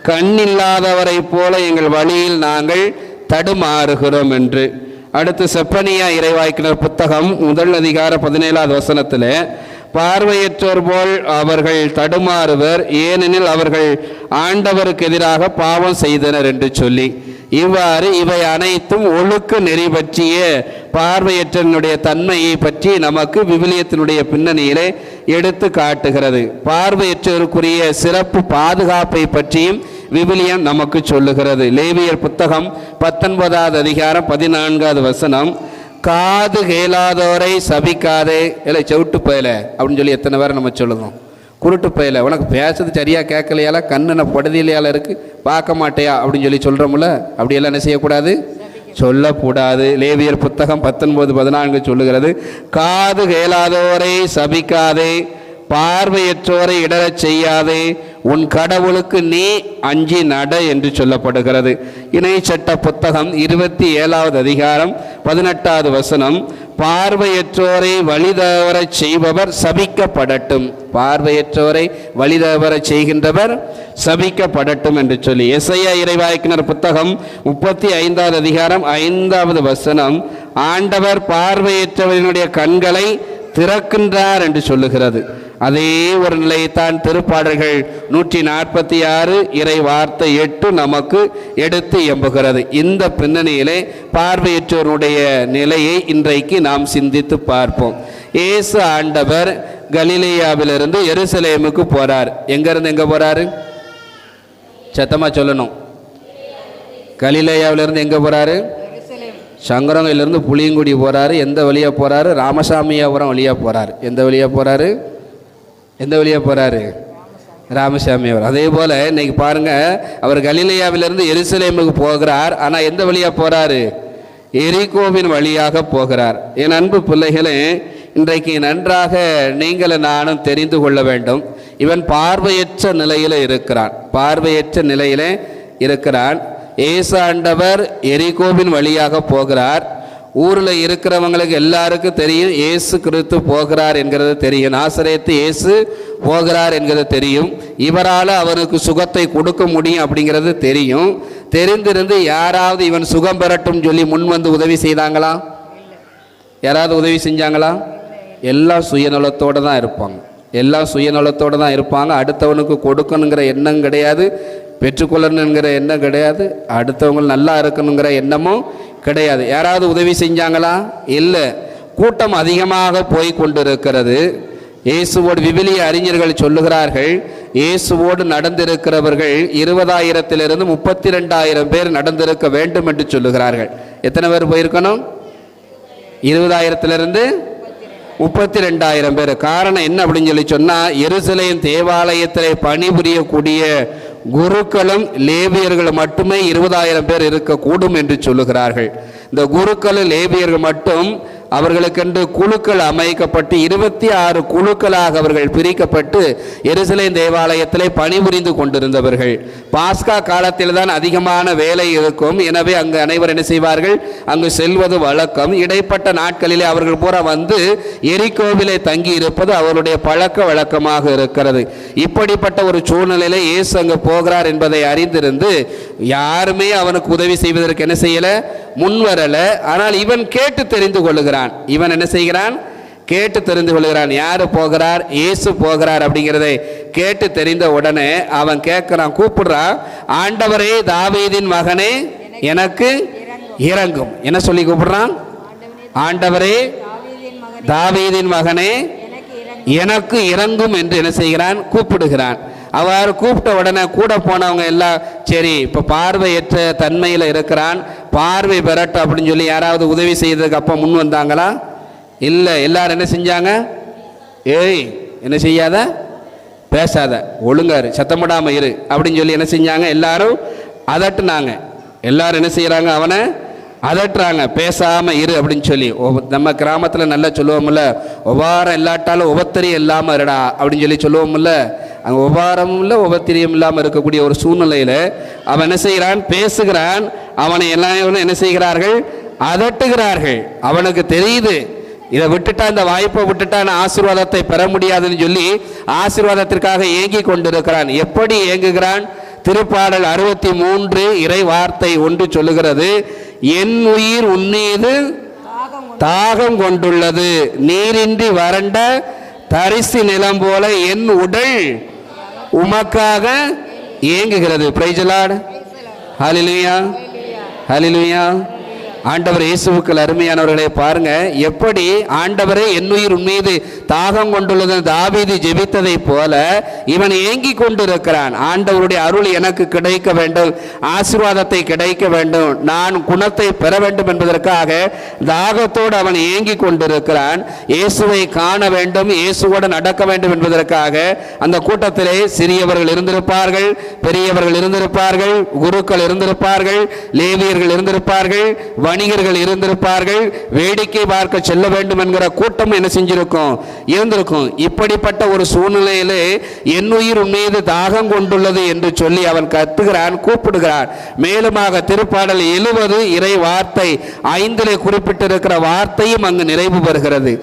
கண்ணில்லாதவரை போல எங்கள் வழியில் நாங்கள் தடுமாறுகிறோம் என்று. அடுத்து செப்பனியா இறைவாக்கினர் புத்தகம் 1 அதிகாரம் 17வது வசனத்தில் பார்வையற்றோர் போல் அவர்கள் தடுமாறுவர், ஏனெனில் அவர்கள் ஆண்டவருக்கு எதிராக பாவம் செய்தனர் என்று சொல்லி, இவ்வாறு இவை அனைத்தும் ஒழுக்க நெறி பற்றிய பார்வையற்றனுடைய தன்மையை பற்றி நமக்கு விவிலியத்தினுடைய பின்னணியிலே எடுத்து காட்டுகிறது. பார்வையற்றோருக்குரிய சிறப்பு பாதுகாப்பை பற்றியும் விவிலியம் நமக்கு சொல்லுகிறது. லேவியர் புத்தகம் 19வது அதிகாரம் 14வது வசனம், காது கேளாதோரை சபிக்காதே. இல்லை செவிட்டு பயல அப்படின்னு சொல்லி எத்தனை பேரை நம்ம சொல்லுவோம். குருட்டு பயல, உனக்கு பேசுறது சரியாக கேட்கலையால, கண்ணனை படுதியிலையால இருக்குது, பார்க்க மாட்டேயா அப்படின்னு சொல்லி சொல்கிறோம்ல, அப்படியெல்லாம் என்ன செய்யக்கூடாது? சொல்லக்கூடாது. லேவியர் புத்தகம் 19:14 சொல்லுகிறது, காது கேளாதோரை சபிக்காதே, பார்வையற்றோரை இடரச் செய்யாதே, உன் கடவுளுக்கு நீ அஞ்சி நட என்று சொல்லப்படுகிறது. இணை சட்ட புத்தகம் 27வது அதிகாரம் 18வது வசனம், பார்வையற்றோரை வழிதவரச் செய்பவர் சபிக்கப்படட்டும், பார்வையற்றோரை வழிதவரச் செய்கின்றவர் சபிக்கப்படட்டும் என்று சொல்லி. எசையா இறைவாக்கினர் புத்தகம் 35வது அதிகாரம் 5வது வசனம், ஆண்டவர் பார்வையற்றவரினுடைய கண்களை திறக்கின்றார் என்று சொல்லுகிறது. அதே ஒரு நிலையைத்தான் திருப்பாடல்கள் 146 இறை வார்த்தை 8 நமக்கு எடுத்து எம்புகிறது. இந்த பின்னணியிலே பார்வையற்றோருடைய நிலையை இன்றைக்கு நாம் சிந்தித்து பார்ப்போம். இயேசு ஆண்டவர் கலிலேயாவிலிருந்து எருசலேமுக்கு போறார். எங்கிருந்து எங்க போறாரு? சத்தமா சொல்லணும். கலிலேயாவிலிருந்து எங்க போறாரு? சங்கரங்கிலிருந்து புளியங்குடி போறாரு. எந்த வழியா போறாரு? ராமசாமியாபுரம் வழியா போறாரு. எந்த வழியா போறாரு? எந்த வழியாக போகிறாரு? ராமசாமி அவர். அதே போல் இன்னைக்கு பாருங்கள், அவர் கலிலேயாவிலிருந்து எருசலேமுக்கு போகிறார். ஆனால் எந்த வழியாக போகிறாரு? எரிகோவின் வழியாக போகிறார். என் அன்பு பிள்ளைகளே, இன்றைக்கு நன்றாக நீங்களும் நானும் தெரிந்து கொள்ள வேண்டும். இவன் பார்வையற்ற நிலையில் இருக்கிறான். பார்வையற்ற நிலையில் இருக்கிறான். இயேசு ஆண்டவர் எரிகோவின் வழியாக போகிறார். ஊரில் இருக்கிறவங்களுக்கு எல்லாருக்கும் தெரியும் இயேசு கிறிஸ்து போகிறார் என்கிறது தெரியும். நாசரேத்து இயேசு போகிறார் என்கிறது தெரியும். இவரால் அவனுக்கு சுகத்தை கொடுக்க முடியும் அப்படிங்கிறது தெரியும். தெரிந்திருந்து யாராவது இவன் சுகம் பெறட்டும் சொல்லி முன் வந்து உதவி செய்தாங்களா? யாராவது உதவி செஞ்சாங்களா? எல்லாம் சுயநலத்தோடு தான் இருப்பாங்க. எல்லாம் சுயநலத்தோடு தான் இருப்பாங்க. அடுத்தவனுக்கு கொடுக்கணுங்கிற எண்ணம் கிடையாது, பெற்றுக்கொள்ளணுங்கிற எண்ணம் கிடையாது, அடுத்தவங்க நல்லா இருக்கணுங்கிற எண்ணமும் கிடையாது. யாராவது உதவி செஞ்சாங்களா? இல்லை. கூட்டம் அதிகமாக போய் கொண்டிருக்கிறது. இயேசுவோடு விவிலிய அறிஞர்கள் சொல்லுகிறார்கள், இயேசுவோடு நடந்திருக்கிறவர்கள் 20,000 32,000 பேர் நடந்திருக்க வேண்டும் என்று சொல்லுகிறார்கள். எத்தனை பேர் போயிருக்கணும்? 20,000 32,000 பேர். காரணம் என்ன அப்படின்னு சொல்லி சொன்னால், எருசலேம் தேவாலயத்தில் பணிபுரியக்கூடிய குருக்களும் லேவியர்கள் மட்டுமே 20,000 பேர் இருக்கக்கூடும் என்று சொல்லுகிறார்கள். இந்த குருக்களும் லேவியர்கள் மட்டும் அவர்களுக்கென்று குழுக்கள் அமைக்கப்பட்டு 26 குழுக்களாக அவர்கள் பிரிக்கப்பட்டு எருசலேம் தேவாலயத்திலே பணிபுரிந்து கொண்டிருந்தவர்கள். பாஸ்கா காலத்தில் தான் அதிகமான வேலை இருக்கும். எனவே அங்கு அனைவர் என்ன செய்வார்கள்? அங்கு செல்வது வழக்கம். இடைப்பட்ட நாட்களிலே அவர்கள் பூரா வந்து எரிகோவிலே தங்கி இருப்பது அவருடைய பழக்க வழக்கமாக இருக்கிறது. இப்படிப்பட்ட ஒரு சூழ்நிலையில இயேசு அங்கு போகிறார் என்பதை அறிந்திருந்து யாருமே அவனுக்கு உதவி செய்வதற்கு என்ன செய்யல? முன்வரல. ஆனால் இவன் கேட்டு தெரிந்து கொள்ளுகிறான். இவன் என்ன செய்கிறான்? கேட்டு தெரிந்து கொள்கிறான். யாரு போகிறார்? இயேசு போகிறார் அப்படிங்கிறதை கேட்டு தெரிந்த உடனே அவன் கேட்கிறான், கூப்பிடுறான், ஆண்டவரே தாவீதின் மகனே எனக்கு இறங்கும். என்ன சொல்லி கூப்பிடுறான்? ஆண்டவரே தாவீதின் மகனே எனக்கு இறங்கும் என்று என்ன செய்கிறான்? கூப்பிடுகிறான். அவர் கூப்பிட்ட உடனே கூட போனவங்க எல்லாம் சரி, இப்போ பார்வையற்ற தன்மையில் இருக்கிறான், பார்வை பெறட்டும் அப்படின்னு சொல்லி யாராவது உதவி செய்யறதுக்கு அப்போ முன் வந்தாங்களா? இல்லை. எல்லாரும் என்ன செஞ்சாங்க? ஏய், என்ன செய்யாத, பேசாத, ஒழுங்காரு, சத்தமிடாமல் இரு அப்படின்னு சொல்லி என்ன செஞ்சாங்க? எல்லாரும் அதட்டுனாங்க. எல்லாரும் என்ன செய்கிறாங்க? அவனை அதட்டுறாங்க, பேசாமல் இரு அப்படின்னு சொல்லி. நம்ம கிராமத்தில் நல்லா சொல்லுவோம்ல, ஒவ்வாரம் இல்லாட்டாலும் உபத்திரியம் இல்லாமல் இருடா அப்படின்னு சொல்லி சொல்லுவோம்ல. அங்கே ஒவ்வாரமும் இல்லை உபத்திரியம் இல்லாமல் இருக்கக்கூடிய ஒரு சூழ்நிலையில் அவன் என்ன செய்கிறான்? பேசுகிறான். அவனை எல்லாம் என்ன செய்கிறார்கள்? அதட்டுகிறார்கள். அவனுக்கு தெரியுது, இதை விட்டுட்டா, இந்த வாய்ப்பை விட்டுட்டான் ஆசீர்வாதத்தை பெற முடியாதுன்னு சொல்லி ஆசீர்வாதத்திற்காக ஏங்கி கொண்டிருக்கிறான். எப்படி ஏங்குகிறான்? திருப்பாடல் 63 இறை வார்த்தை ஒன்று சொல்லுகிறது, என் உயிர் உன்மீது தாகம் கொண்டுள்ளது, நீரின்றி வறண்ட தரிசு நிலம் போல என் உடல் உமக்காக ஏங்குகிறது. Price the Lord. Hallelujah, hallelujah. ஆண்டவர் இயேசுவுக்கள் அருமையானவர்களை பாருங்க, எப்படி ஆண்டவரே என் உயிர் உன்மீது தாகம் கொண்டுள்ளது தாவீது ஜெபித்ததை போல இவன் ஏங்கி கொண்டிருக்கிறான். ஆண்டவருடைய அருள் எனக்கு கிடைக்க வேண்டும், ஆசீர்வாதத்தை கிடைக்க வேண்டும், நான் குணத்தை பெற வேண்டும் என்பதற்காக தாகத்தோடு அவன் ஏங்கி கொண்டிருக்கிறான். இயேசுவை காண வேண்டும், இயேசுவோடு நடக்க வேண்டும் என்பதற்காக அந்த கூட்டத்திலே சிறியவர்கள் இருந்திருப்பார்கள், பெரியவர்கள் இருந்திருப்பார்கள், குருக்கள் இருந்திருப்பார்கள், லேவியர்கள் இருந்திருப்பார்கள், வணிகர்கள் இருந்திருப்பார்கள், வேடிக்கை பார்க்க செல்ல வேண்டும் என்கிற கூட்டம் என்ன செஞ்சிருக்கும்? இருந்திருக்கும். இப்படிப்பட்ட ஒரு சூழ்நிலையிலே என் உயிர் உன்மீது தாகம் கொண்டுள்ளது என்று சொல்லி அவன் கத்துகிறான், கூப்பிடுகிறான். மேலுமாக திருப்பாடல் 70 இறை வார்த்தை 5 குறிப்பிட்டிருக்கிற வார்த்தையும் அங்கு நிறைவு பெறுகிறது.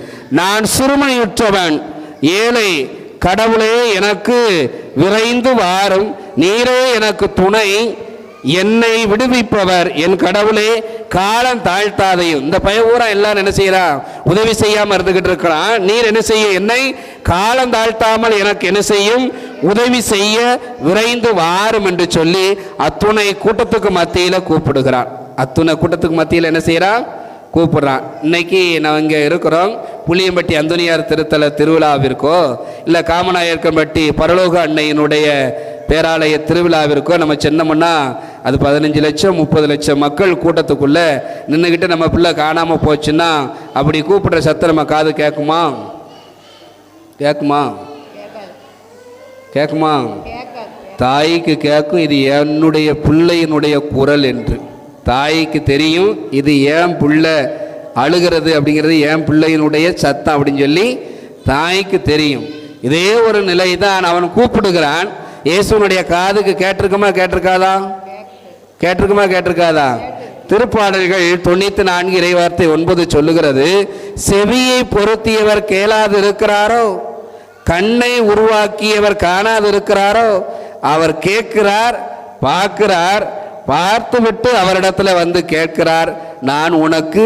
நான் சிறுமையுற்றவன், ஏழை, கடவுளே எனக்கு விரைந்து வாரும், நீரே எனக்கு துணை, என்னை விடுவிப்பவர், என் கடவுளே காலம் தாழ்த்தாதையும். இந்த பயவூரா எல்லாரும் என்ன செய்யறான்? உதவி செய்யாம இருந்துகிட்டு இருக்கிறான். நீர் என்ன செய்ய? என்னை காலம் தாழ்த்தாமல் எனக்கு என்ன செய்யும்? உதவி செய்ய விரைந்து வாரும் என்று சொல்லி அத்துணை கூட்டத்துக்கு மத்தியில கூப்பிடுகிறான். அத்துணை கூட்டத்துக்கு மத்தியில் என்ன செய்யறான்? கூப்பிடுறான். இன்னைக்கு நான் இங்கே இருக்கிறோம், புளியம்பட்டி அந்தோனியார் திருத்தல திருவிழாவிற்கோ இல்லை காமநாயக்கன்பட்டி பரலோக அன்னையினுடைய பேராலய திருவிழாவிற்கோ நம்ம சின்னமுன்னா அது 15 லட்சம் 30 லட்சம் மக்கள் கூட்டத்துக்குள்ளே நின்றுக்கிட்டு நம்ம பிள்ளை காணாமல் போச்சுன்னா அப்படி கூப்பிடுற சத்தம் நம்ம காது கேட்குமா? கேட்குமா? கேட்குமா? தாய்க்கு கேட்கும், இது என்னுடைய பிள்ளையினுடைய குரல் என்று. தாய்க்கு தெரியும், இது ஏன் பிள்ளை அழுகிறது அப்படிங்கிறது என் பிள்ளையினுடைய சத்தம் அப்படின்னு சொல்லி தாய்க்கு தெரியும். இதே ஒரு நிலை தான் அவன் கூப்பிடுகிறான். இயேசுனுடைய காதுக்கு கேட்டிருக்குமா? கேட்டிருக்காதா? கேட்டிருக்குமா? கேட்டிருக்காதா? திருப்பாடல்கள் 94 இறைவார்த்தை 9 சொல்லுகிறது, செவியை பொருத்தியவர் கேளாது இருக்கிறாரோ, கண்ணை உருவாக்கியவர் காணாது இருக்கிறாரோ, அவர் கேட்கிறார், பார்க்கிறார், பார்த்துவிட்டு அவரிடத்துல வந்து கேட்கிறார், நான் உனக்கு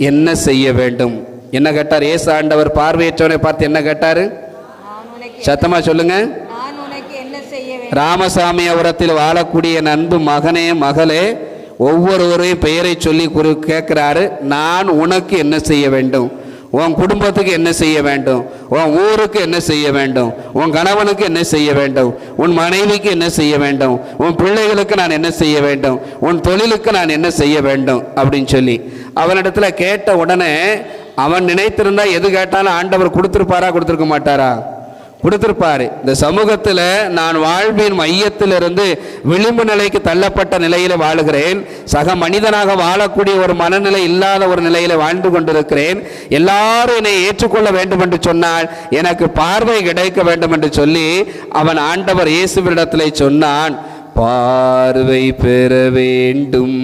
என்ன செய்ய வேண்டும்? என்ன கேட்டார்? இயேசு ஆண்டவர் பார்வையற்றவனை பார்த்து என்ன கேட்டாரு? சத்தமா சொல்லுங்க. ராமசாமி அவரத்தில் வாழக்கூடிய அன்பு மகனே, மகளே, ஒவ்வொருவரையும் பெயரை சொல்லி கேட்கிறாரு, நான் உனக்கு என்ன செய்ய வேண்டும்? உன் குடும்பத்துக்கு என்ன செய்ய வேண்டும், உன் ஊருக்கு என்ன செய்ய வேண்டும், உன் கணவனுக்கு என்ன செய்ய வேண்டும், உன் மனைவிக்கு என்ன செய்ய வேண்டும், உன் பிள்ளைகளுக்கு நான் என்ன செய்ய வேண்டும், உன் தொழிலுக்கு நான் என்ன செய்ய வேண்டும் அப்படின்னு சொல்லி அவனிடத்துல கேட்ட உடனே அவன் நினைத்திருந்தா எது கேட்டாலும் ஆண்டவர் கொடுத்துருப்பாரா, கொடுத்துருக்க மாட்டாரா? கொடுத்திருப்பாரு. இந்த சமூகத்தில் நான் வாழ்வின் மையத்திலிருந்து விளிம்பு நிலைக்கு தள்ளப்பட்ட நிலையில வாழுகிறேன். சக மனிதனாக வாழக்கூடிய ஒரு மனநிலை இல்லாத ஒரு நிலையில வாழ்ந்து கொண்டிருக்கிறேன். எல்லாரும் என்னை ஏற்றுக்கொள்ள வேண்டும் என்று சொன்னால் எனக்கு பார்வை கிடைக்க வேண்டும் என்று சொல்லி அவன் ஆண்டவர் இயேசுவிடத்திலே சொன்னான், பார்வை பெற வேண்டும்,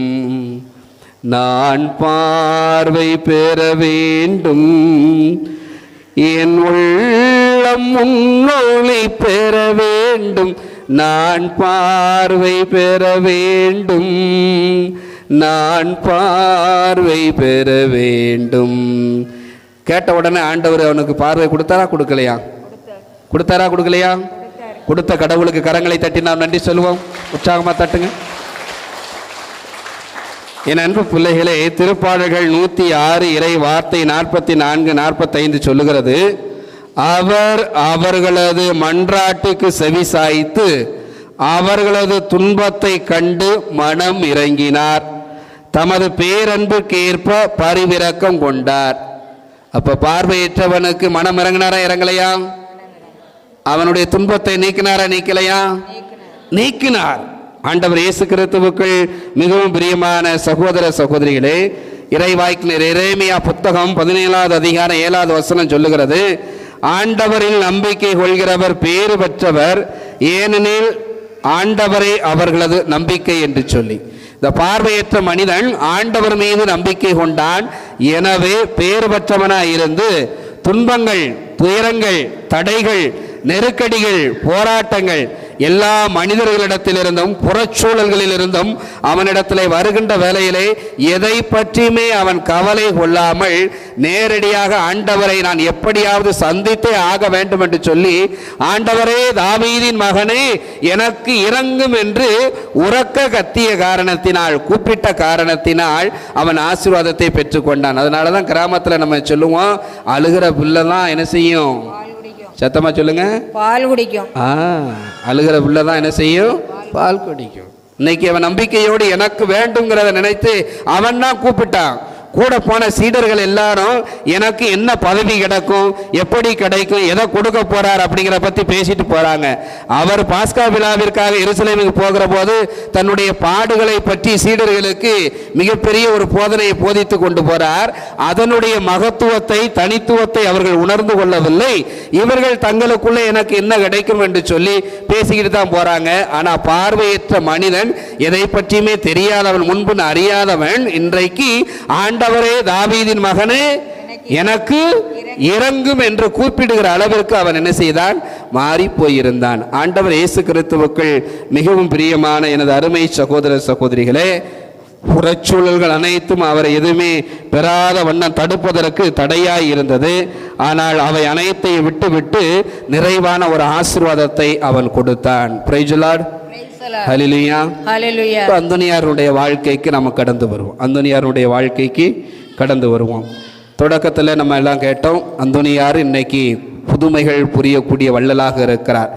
நான் பார்வை பெற வேண்டும், என் உள்ளம் முன்னொளி பெற வேண்டும், நான் பார்வை பெற வேண்டும், நான் பார்வை பெற வேண்டும். கேட்ட உடனே ஆண்டவர் அவனுக்கு பார்வை கொடுத்தாரா, கொடுக்கலையா? கொடுத்தாரா, கொடுக்கலையா? கொடுத்த கடவுளுக்கு கரங்களை தட்டி நாம் நன்றி சொல்லுவோம். உற்சாகமா தட்டுங்க. என் அன்பு பிள்ளைகளே, திருப்பாடல்கள் 106 இறை வார்த்தை 44, 45 சொல்லுகிறது, அவர் அவர்களது மன்றாட்டுக்கு செவி சாய்த்து அவர்களது துன்பத்தை கண்டு மனம் இறங்கினார், தமது பேரன்புக்கு ஏற்ப பரிவிரக்கம் கொண்டார். அப்ப பார்வையற்றவனுக்கு மனம் இறங்கினாரா, இறங்கலையா? அவனுடைய துன்பத்தை நீக்கினாரா, நீக்கலையா? நீக்கினார். ஆண்டவர் இயேசு கிறிஸ்துவுக்குள் மிகவும் பிரியமான சகோதர சகோதரிகளே, இறைவாக்கினர் எரேமியா புத்தகம் 17வது அதிகாரம் 7வது வசனம் சொல்லுகிறது, ஆண்டவரில் நம்பிக்கை கொள்கிறவர் பேறு பெற்றவர், ஏனெனில் ஆண்டவரே அவர்களது நம்பிக்கை என்று சொல்லி. இந்த பார்வையற்ற மனிதன் ஆண்டவர் மீது நம்பிக்கை கொண்டான். எனவே பேறு பெற்றவனாய் இருந்து துன்பங்கள், துயரங்கள், தடைகள், நெருக்கடிகள், போராட்டங்கள் எல்லா மனிதர்களிடத்திலிருந்தும் புறச்சூழல்களிலிருந்தும் அவனிடத்திலே வருகின்ற வேளையிலே எதை பற்றியுமே அவன் கவலை கொள்ளாமல் நேரடியாக ஆண்டவரை நான் எப்படியாவது சந்தித்தே ஆக வேண்டும் என்று சொல்லி, ஆண்டவரே தாவீதின் மகனே எனக்கு இறங்கும் என்று உரக்க கத்திய காரணத்தினால், கூப்பிட்ட காரணத்தினால் அவன் ஆசீர்வாதத்தை பெற்றுக்கொண்டான். அதனால தான் கிராமத்தில் நம்ம சொல்லுவோம், அழுகிற பிள்ளை தான் என்ன செய்யும்? சத்தமா சொல்லுங்க, பால் குடிக்கும். அழுகிற பிள்ளை தான் என்ன செய்யும்? பால் குடிக்கும். இன்னைக்கு அவன் நம்பிக்கையோடு எனக்கு வேண்டுங்கிறத நினைத்து அவன் தான் கூப்பிட்டான். கூட போன சீடர்கள் எல்லாரும் எனக்கு என்ன பதவி கிடைக்கும், எப்படி கிடைக்கும், எதை கொடுக்க போறார் அப்படிங்கிற பத்தி பேசிட்டு போறாங்க. அவர் பாஸ்கா விழாவிற்காக எருசலேமுக்கு போகிற போது தன்னுடைய பாடுகளை பற்றி சீடர்களுக்கு மிகப்பெரிய ஒரு போதனையை போதித்து கொண்டு போறார். அதனுடைய மகத்துவத்தை, தனித்துவத்தை அவர்கள் உணர்ந்து கொள்ளவில்லை. இவர்கள் தங்களுக்குள்ளே எனக்கு என்ன கிடைக்கும் என்று சொல்லி பேசிக்கிட்டு தான் போறாங்க. ஆனா பார்வையற்ற மனிதன், எதை பற்றியுமே தெரியாதவன், முன்பு அறியாதவன், இன்றைக்கு ஆண்டவரே தாவீதின் மகனே எனக்கு இறங்கும் என்று கூப்பிடுகிற அளவிற்கு அவன் என்ன செய்தான்? மாறி போயிருந்தான். ஆண்டவர் இயேசு கிறிஸ்துவுக்குள் மிகவும் பிரியமான எனது அருமை சகோதர சகோதரிகளே, புறச்சூழல்கள் அனைத்தும் அவரை எதுவுமே பெறாத வண்ணம் தடுப்பதற்கு தடையாய் இருந்தது. ஆனால் அவை அனைத்தையும் விட்டு நிறைவான ஒரு ஆசீர்வாதத்தை அவன் கொடுத்தான். பிரைஸ் தி லார்ட், ஹல்லேலூயா, ஹல்லேலூயா. அந்தோனியாருடைய வாழ்க்கைக்கு நம்ம கடந்து வருவோம். அந்தோனியாருடைய வாழ்க்கைக்கு கடந்து வருவோம். தொடக்கத்தில் நம்ம எல்லாம் கேட்டோம், அந்தோனியார் இன்னைக்கு புதுமைகள் புரியக்கூடிய வள்ளலாக இருக்கிறார்.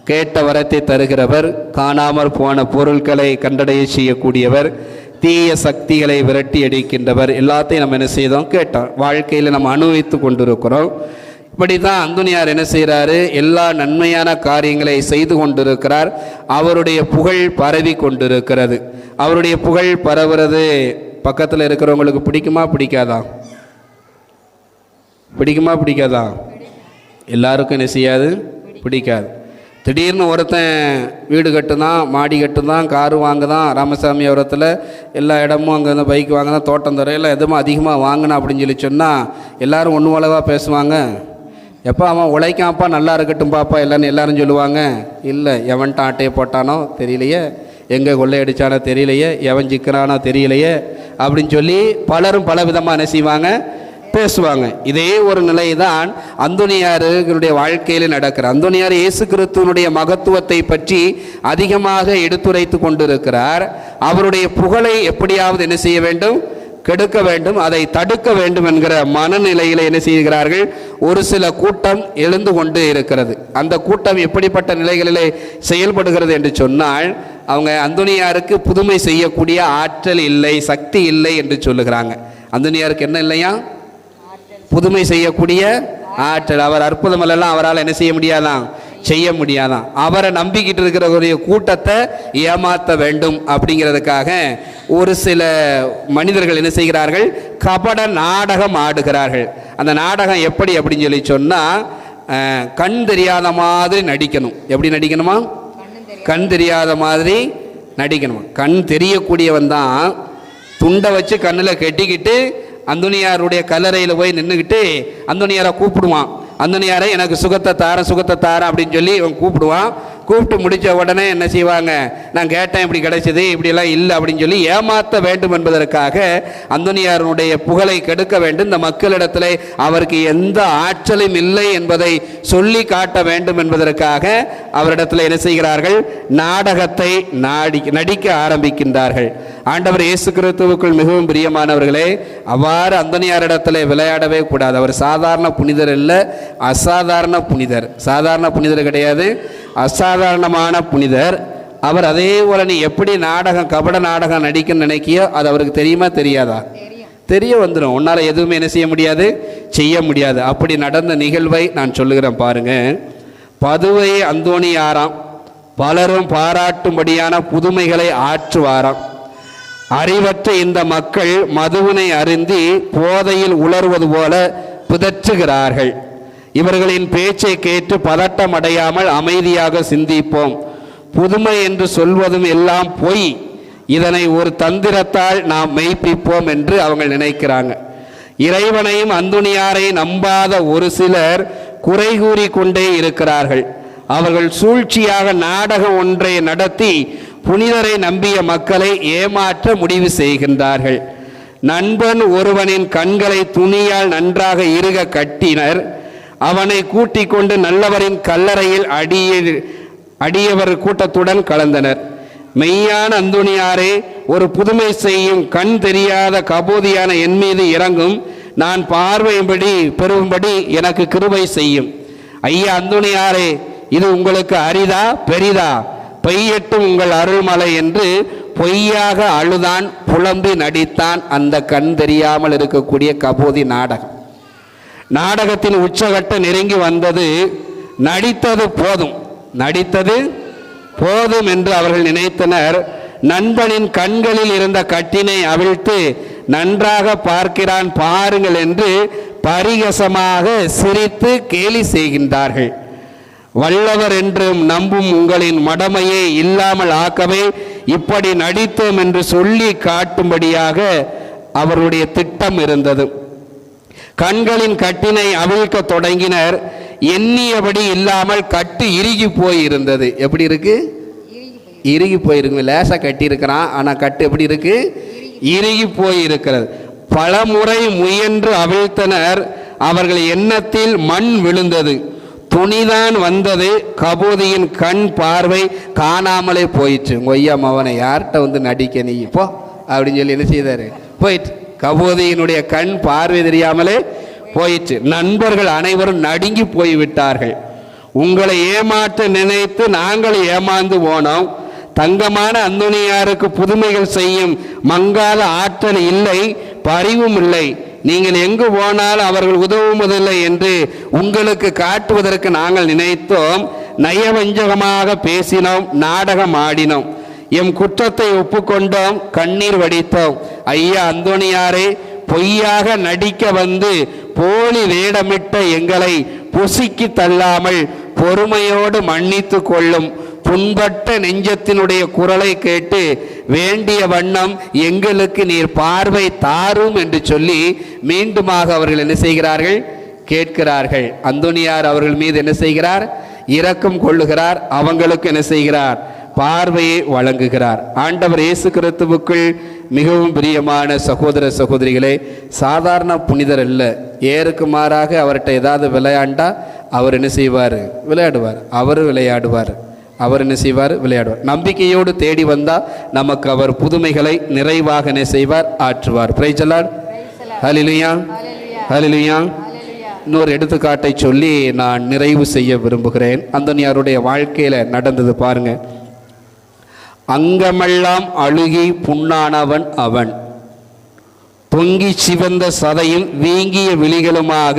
கேட்ட வரத்தை தருகிறவர், காணாமற் போன பொருட்களை கண்டடைய செய்யக்கூடியவர், தீய சக்திகளை விரட்டி அடிக்கின்றவர். எல்லாத்தையும் நம்ம என்ன செய்தோம்? கேட்டோம். வாழ்க்கையில் நம்ம அனுபவித்து கொண்டிருக்கிறோம். இப்படி தான் அந்தோனியார் என்ன செய்கிறாரு? எல்லா நன்மையான காரியங்களை செய்து கொண்டிருக்கிறார். அவருடைய புகழ் பரவி கொண்டிருக்கிறது. அவருடைய புகழ் பரவுறது பக்கத்தில் இருக்கிறவங்களுக்கு பிடிக்குமா பிடிக்காதா? பிடிக்குமா பிடிக்காதா? எல்லாருக்கும் என்ன செய்யாது? பிடிக்காது. திடீர்னு ஒருத்தன் வீடு கட்டுதான், மாடி கட்டுதான், காரு வாங்குதான், ராமசாமி ஓரத்தில் எல்லா இடமும் அங்கே வந்து பைக் வாங்கினா, தோட்டம் தரையில் எதுவும் அதிகமாக வாங்கினா அப்படின்னு சொல்லி சொன்னால் எல்லாரும் ஒன்று போலவா பேசுவாங்க? எப்போ அவன் உழைக்காப்பா, நல்லா இருக்கட்டும் பாப்பா இல்லைன்னு எல்லாரும் சொல்லுவாங்க. இல்லை, எவன்ட்ட ஆட்டையை போட்டானோ தெரியலையே, எங்கே கொள்ளையடிச்சானோ தெரியலையே, எவன் சிக்கிறானோ தெரியலையே அப்படின்னு சொல்லி பலரும் பல விதமாக என்ன செய்வாங்க? பேசுவாங்க. இதே ஒரு நிலை தான் அந்தோனியாருடைய வாழ்க்கையில் நடக்கிற. அந்தோனியார் இயேசு கிறிஸ்துவனுடைய மகத்துவத்தை பற்றி அதிகமாக எடுத்துரைத்து கொண்டிருக்கிறார். அவருடைய புகழை எப்படியாவது என்ன செய்ய வேண்டும்? கெடுக்க வேண்டும், அதை தடுக்க வேண்டும் என்கிற மனநிலையில் என்ன செய்கிறார்கள்? ஒரு சில கூட்டம் எழுந்து கொண்டு இருக்கிறது. அந்த கூட்டம் எப்படிப்பட்ட நிலைகளிலே செயல்படுகிறது என்று சொன்னால், அவங்க அந்தோனியாருக்கு புதுமை செய்யக்கூடிய ஆற்றல் இல்லை, சக்தி இல்லை என்று சொல்லுகிறாங்க. அந்தோனியாருக்கு என்ன இல்லையா? புதுமை செய்யக்கூடிய ஆற்றல். அவர் அற்புதமெல்லாம் அவரால் என்ன செய்ய முடியாதான்? செய்ய முடியாதான். அவரை நம்பிக்கிட்டு இருக்கிற ஒரு கூட்டத்தை ஏமாற்ற வேண்டும் அப்படிங்கிறதுக்காக ஒரு சில மனிதர்கள் என்ன செய்கிறார்கள்? கபட நாடகம் ஆடுகிறார்கள். அந்த நாடகம் எப்படி அப்படின்னு சொல்லி சொன்னால், கண் தெரியாத மாதிரி நடிக்கணும். எப்படி நடிக்கணுமா? கண் தெரியாத மாதிரி நடிக்கணுமா? கண் தெரியக்கூடியவன் தான் துண்டை வச்சு கண்ணில் கெட்டிக்கிட்டு அந்தோனியாருடைய கல்லறையில் போய் நின்றுக்கிட்டு அந்தோனியாரை கூப்பிடுவான். அந்தோனியாரை எனக்கு சுகத்தை தாரேன் அப்படின்னு சொல்லி இவன் கூப்பிடுவான். கூப்பிட்டு முடித்த உடனே என்ன செய்வாங்க? நான் கேட்டேன், இப்படி கிடைச்சது, இப்படியெல்லாம் இல்லை அப்படின்னு சொல்லி ஏமாற்ற வேண்டும் என்பதற்காக அந்தோனியாருடைய புகழை கெடுக்க வேண்டும், இந்த மக்களிடத்தில் அவருக்கு எந்த ஆற்றலும் இல்லை என்பதை சொல்லி காட்ட வேண்டும் என்பதற்காக அவரிடத்தில் என்ன செய்கிறார்கள்? நாடகத்தை நடிக்க ஆரம்பிக்கின்றார்கள். ஆண்டவர் இயேசு கிறிஸ்துவுக்குள் மிகவும் பிரியமானவர்களே, அவ்வாறு அந்தோனியாரிடத்தில் விளையாடவே கூடாது. அவர் சாதாரண புனிதர் இல்லை, அசாதாரண புனிதர். சாதாரண புனிதர் கிடையாது, அசாதாரணமான புனிதர். அவர் அதே போல நீ எப்படி கபட நாடகம் நடிக்க நினைக்கியோ அது அவருக்கு தெரியுமா தெரியாதா? தெரிய வந்துடும். உன்னால் எதுவுமே என்ன செய்ய முடியாது? செய்ய முடியாது. அப்படி நடந்த நிகழ்வை நான் சொல்லுகிறேன் பாருங்க. பதுவை அந்தோனியாராம் பலரும் பாராட்டும்படியான புதுமைகளை ஆற்றுவாராம். அறிவற்ற இந்த மக்கள் மதுவினை அருந்தி போதையில் உலர்வது போல பிதற்றுகிறார்கள். இவர்களின் பேச்சை கேட்டு பதட்டம் அடையாமல் அமைதியாக சிந்திப்போம். புதுமை என்று சொல்வதும் எல்லாம் பொய், இதனை ஒரு தந்திரத்தால் நாம் மெய்ப்பிப்போம் என்று அவங்க நினைக்கிறாங்க. இறைவனையும் அந்தோனியாரை நம்பாத ஒரு சிலர் குறை கூறி கொண்டே இருக்கிறார்கள். அவர்கள் சூழ்ச்சியாக நாடகம் ஒன்றை நடத்தி புனிதரை நம்பிய மக்களை ஏமாற்ற முடிவு செய்கின்றார்கள். நண்பன் ஒருவனின் கண்களை துணியால் நன்றாக இறுக கட்டினர். அவனை கூட்டிக் கொண்டு நல்லவரின் கல்லறையில் அடியவர் கூட்டத்துடன் கலந்தனர். மெய்யான அந்தோனியாரே, ஒரு புதுமை செய்யும், கண் தெரியாத கபோதியான என் மீது இறங்கும், நான் பார்வையும்படி பெறும்படி எனக்கு கிருபை செய்யும். ஐயா அந்தோனியாரே, இது உங்களுக்கு அரிதா பெரிதா? பெய்யட்டும் உங்கள் அருள்மலை என்று பொய்யாக அழுதான், புலம்பி நடித்தான் அந்த கண் தெரியாமல் இருக்கக்கூடிய கபோதி நாடகம். நாடகத்தின் உச்சகட்ட நெருங்கி வந்தது. நடித்தது போதும் என்று அவர்கள் நினைத்தனர். நண்பனின் கண்களில் இருந்த கட்டினை அவிழ்த்து நன்றாக பார்க்கிறான் பாருங்கள் என்று பரிகசமாக சிரித்து கேலி செய்கின்றார்கள். வல்லவர் என்றும் நம்பும் உங்களின் மடமையை இல்லாமல் ஆக்கவே இப்படி நடித்தோம் என்று சொல்லி காட்டும்படியாக அவருடைய திட்டம் இருந்தது. கண்களின் கட்டினை அவிழ்க்க தொடங்கினர். எண்ணியபடி இல்லாமல் கட்டு இறுகி போயிருந்தது. எப்படி இருக்கு? இறுகி போயிருக்கு. லேசாக கட்டி இருக்கிறான், ஆனால் கட்டு எப்படி இருக்கு? இறுகி போயிருக்கிறது. பலமுறை முயன்று அவிழ்த்தனர். அவர்கள் எண்ணத்தில் மண் விழுந்தது. துணிதான் வந்தது. கபோதியின் கண் பார்வை காணாமலே போயிற்று. கொய்யா மவனை யார்கிட்ட வந்து நடிக்க நீ போ அப்படின்னு சொல்லி என்ன செய்தாரு? போயிட்டு கபோதியினுடைய கண் பார்வை தெரியாமலே போயிற்று. நண்பர்கள் அனைவரும் நடுங்கி போய்விட்டார்கள். உங்களை ஏமாற்ற நினைத்து நாங்கள் ஏமாந்து போனோம். தங்கமான அந்தோனியாருக்கு புதுமைகள் செய்யும் மங்காத ஆற்றல் இல்லை, பரிவும் இல்லை. நீங்கள் எங்கு போனாலும் அவர்கள் உதவுவதில்லை என்று உங்களுக்கு காட்டுவதற்கு நாங்கள் நினைத்தோம். நயவஞ்சகமாக பேசினோம், நாடகம் ஆடினோம், எம் குற்றத்தை ஒப்புக்கொண்டோம், கண்ணீர் வடித்தோம். ஐயா அந்தோனியாரே, பொய்யாக நடிக்க வந்து போலி வேடமிட்ட எங்களை பொசுக்கி தள்ளாமல் பொறுமையோடு மன்னித்து கொள்ளும். புண்பட்ட நெஞ்சத்தினுடைய குரலை கேட்டு வேண்டிய வண்ணம் எங்களுக்கு நீர் பார்வை தாரும் என்று சொல்லி மீண்டுமாக அவர்கள் என்ன செய்கிறார்கள்? கேட்கிறார்கள். அந்தோனியார் அவர்கள் மீது என்ன செய்கிறார்? இரக்கம் கொள்ளுகிறார். அவங்களுக்கு என்ன செய்கிறார்? பார்வையை வழங்குகிறார். ஆண்டவர் இயேசு கிறிஸ்துவுக்குள் மிகவும் பிரியமான சகோதர சகோதரிகளே, சாதாரண புனிதர் அல்ல. ஏருக்கு மாறாக அவர்கிட்ட ஏதாவது விளையாண்டா அவர் என்ன செய்வார்? விளையாடுவார். அவர் விளையாடுவார். அவர் என்ன செய்வார்? விளையாடுவார். நம்பிக்கையோடு தேடி வந்தால் நமக்கு அவர் புதுமைகளை நிறைவாக என்ன செய்வார்? ஆற்றுவார். Praise the Lord. Hallelujah, hallelujah. இன்னொரு எடுத்துக்காட்டை சொல்லி நான் நிறைவு செய்ய விரும்புகிறேன். அந்தோனியாருடைய வாழ்க்கையில் நடந்தது பாருங்க. அங்கமெல்லாம் அழுகி புண்ணானவன் அவன், பொங்கி சிவந்த சதையும் வீங்கிய விழிகளுமாக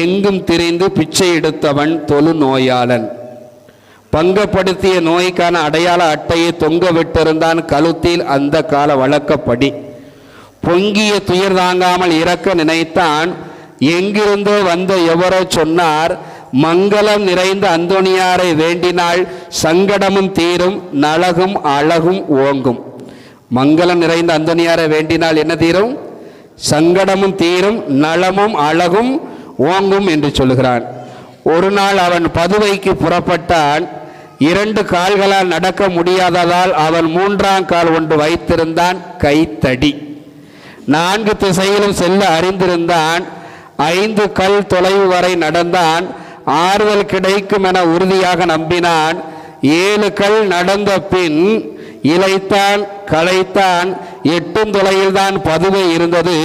எங்கும் திரிந்து பிச்சை எடுத்தவன் தொழு நோயாளன். பங்கப்படுத்திய நோய்க்கான அடையாள அட்டையை தொங்க விட்டிருந்தான் கழுத்தில் அந்த கால வழக்கப்படி. பொங்கிய துயர் தாங்காமல் இறக்க நினைத்தான். எங்கிருந்தோ வந்த எவரோ சொன்னார், மங்களம் நிறைந்த அந்தோனியாரை வேண்டினால் சங்கடமும் தீரும், நலகும் அழகும் ஓங்கும். மங்களம் நிறைந்த அந்தோனியாரை வேண்டினால் என்ன தீரும்? சங்கடமும் தீரும், நலமும் அழகும் ஓங்கும் என்று சொல்லுகிறான். ஒரு நாள் அவன் பதுவைக்கு புறப்பட்டான். 2 கால்களால் நடக்க முடியாததால் அவன் 3ஆம் கால் ஒன்று வைத்திருந்தான், கைத்தடி. 4 திசையிலும் செல்ல அறிந்திருந்தான். 5 கல் தொலைவு வரை நடந்தான். ஆறுதல் கிடைக்கும் என உறுதியாக நம்பினான். 7 கல் நடந்த பின் இளைத்தான், களைத்தான். 8 தொலையில்தான் பதுவை இருந்தது.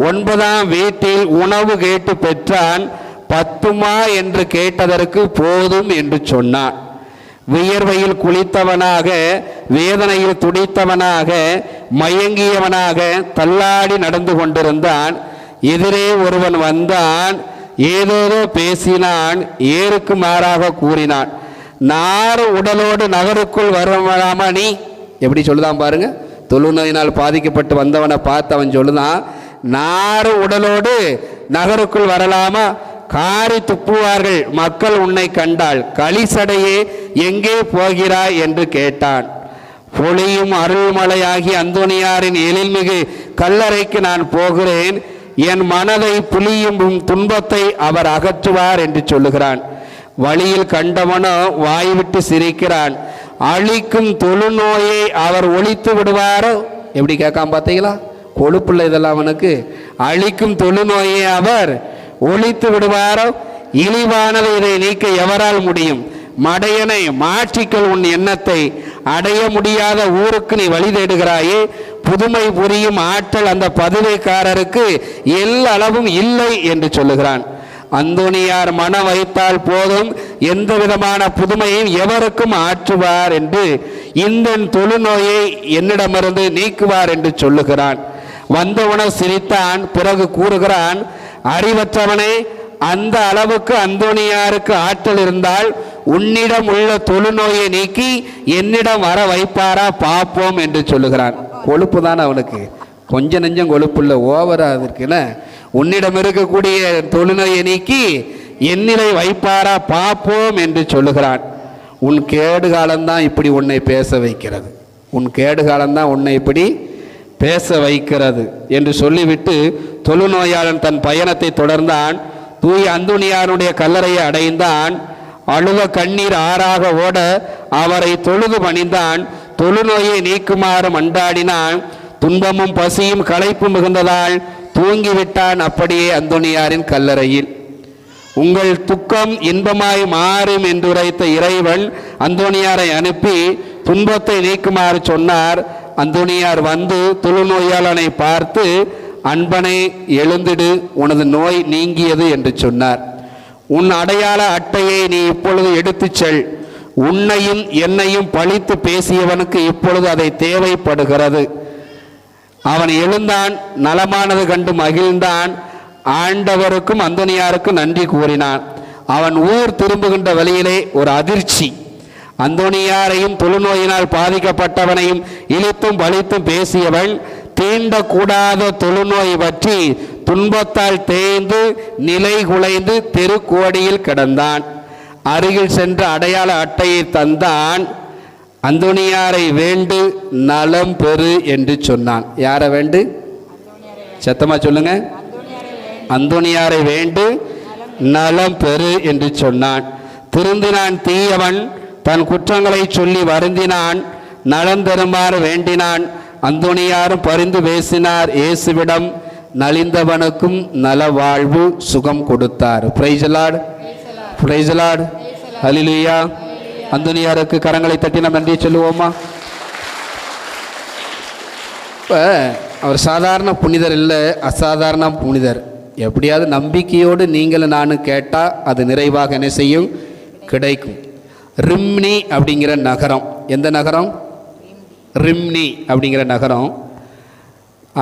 9ஆம் வீட்டில் உணவு கேட்டு பெற்றான். 10மா என்று கேட்டதற்கு போதும் என்று சொன்னான். வியர்வையில் குளித்தவனாக, வேதனையில் துடித்தவனாக, மயங்கியவனாக தள்ளாடி நடந்து கொண்டிருந்தான். எதிரே ஒருவன் வந்தான். ஏதேதோ பேசினான். ஏருக்கு மாறாக கூறினான். நாறு உடலோடு நகருக்குள் வரலாமா நீ? எப்படி சொல்லுதான் பாருங்க. தொழுநோயினால் பாதிக்கப்பட்டு வந்தவனை பார்த்து அவன் சொல்லுதான், நாறு உடலோடு நகருக்குள் வரலாமா? காரி துப்புவார்கள் மக்கள் உன்னை கண்டால். களிசடையே எங்கே போகிறாய் என்று கேட்டான். பொழியும் அருள்மலையாகி அந்தோனியாரின் எழில்மிகு கல்லறைக்கு நான் போகிறேன். என் மனதை புலியும் துன்பத்தை அவர் அகற்றுவார் என்று சொல்லுகிறான். வழியில் கண்டவனோ வாய்விட்டு சிரிக்கிறான். அழிக்கும் தொழுநோயை அவர் ஒழித்து விடுவாரோ? எப்படி கேட்காம பார்த்தீங்களா? கொழுப்புள்ள இதெல்லாம் அவனுக்கு. அழிக்கும் தொழுநோயை அவர் ஒழித்து விடுவாரோ? இழிவானது இதை நீக்க எவரால் முடியும்? மடையனை மாற்றிக்கொள், உன் எண்ணத்தை அடைய முடியாத ஊருக்கு நீ வழி தேடுகிறாயே. புதுமை புரியும் ஆற்றல் அந்த பதுவைக்காரருக்கு எல்லளவும் இல்லை என்று சொல்லுகிறான். அந்தோனியார் மனம் வைத்தால் போதும், எந்த விதமான புதுமையும் எவருக்கும் ஆற்றுவார் என்று, இந்த தொழுநோயை என்னிடமிருந்து நீக்குவார் என்று சொல்லுகிறான். வந்தவன சிரித்தான். பிறகு கூறுகிறான், அறிவற்றவனே, அந்த அளவுக்கு அந்தோனியாருக்கு ஆற்றல் இருந்தால் உன்னிடம் உள்ள தொழுநோயை நீக்கி என்னிடம் வர வைப்பாரா பார்ப்போம் என்று சொல்லுகிறான். கொழுப்பு தான் அவனுக்கு, கொஞ்சம் நெஞ்சம் கொழுப்புள்ள ஓவரா இருக்குல்ல. உன்னிடம் இருக்கக்கூடிய தொழுநோயை நீக்கி என்னிலை வைப்பாரா பார்ப்போம் என்று சொல்லுகிறான். உன் கேடு காலம்தான் இப்படி உன்னை பேச வைக்கிறது, உன் கேடு காலம்தான் உன்னை இப்படி பேச வைக்கிறது என்று சொல்லிவிட்டு தொழுநோயாளன் தன் பயணத்தை தொடர்ந்தான். தூய அந்தோனியாருடைய கல்லறையை அடைந்தான். அழுத கண்ணீர் ஆறாக ஓட அவரை தொழுது பணிந்தான். தொழுநோயை நீக்குமாறு மண்டாடினான். துன்பமும் பசியும் களைப்பு மிகுந்ததால் தூங்கிவிட்டான். அப்படியே அந்தோனியாரின் கல்லறையில். உங்கள் துக்கம் இன்பமாய் மாறும் என்று உரைத்த இறைவன் அந்தோனியாரை அனுப்பி துன்பத்தை நீக்குமாறு சொன்னார். அந்தோனியார் வந்து தொழுநோயாளனை பார்த்து, அன்பனை எழுந்திடு, உனது நோய் நீங்கியது என்று சொன்னார். உன் அடையாள அட்டையை நீ இப்பொழுது எடுத்துச் செல். உன்னையும் என்னையும் பழித்து பேசியவனுக்கு இப்பொழுது அதை தேவைப்படுகிறது. அவன் எழுந்தான், நலமானது கண்டு மகிழ்ந்தான். ஆண்டவருக்கும் அந்தோனியாருக்கும் நன்றி கூறினான். அவன் ஊர் திரும்புகின்ற வழியிலே ஒரு அதிர்ச்சி. அந்தோனியாரையும் தொழுநோயினால் பாதிக்கப்பட்டவனையும் இழித்தும் பழித்தும் பேசியவன் தீண்டக்கூடாத தொழுநோய் பற்றி துன்பத்தால் தேய்ந்து நிலை குலைந்து தெருக்கோடியில் கிடந்தான். அருகில் சென்ற அடையாள அட்டையை தந்தான். அந்தோனியாரை வேண்டு நலம் பெறு என்று சொன்னான். யாரை வேண்டு? சத்தமா சொல்லுங்க. அந்தோனியாரை வேண்டு நலம் பெறு என்று சொன்னான். திருந்தினான் தீயவன், தன் குற்றங்களை சொல்லி வருந்தினான். நலம் பெறுமாறு வேண்டினான். அந்தோனியாரும் பரிந்து பேசினார். இயேசுவிடம் நலிந்தவனுக்கும் நலவாழ்வு சுகம் கொடுத்தார். Praise the Lord, praise the Lord, hallelujah, அந்தோனியாருக்கு கரங்களை தட்டி நம்ம நன்றி சொல்லுவோமா? இப்போ அவர் சாதாரண புனிதர் இல்லை, அசாதாரண புனிதர். எப்படியாவது நம்பிக்கையோடு நீங்களும் நானும் கேட்டால் அது நிறைவாக என்ன செய்யும்? கிடைக்கும். ரிம்னி அப்படிங்கிற நகரம், எந்த நகரம்? ரிம்னி அப்படிங்கிற நகரம்.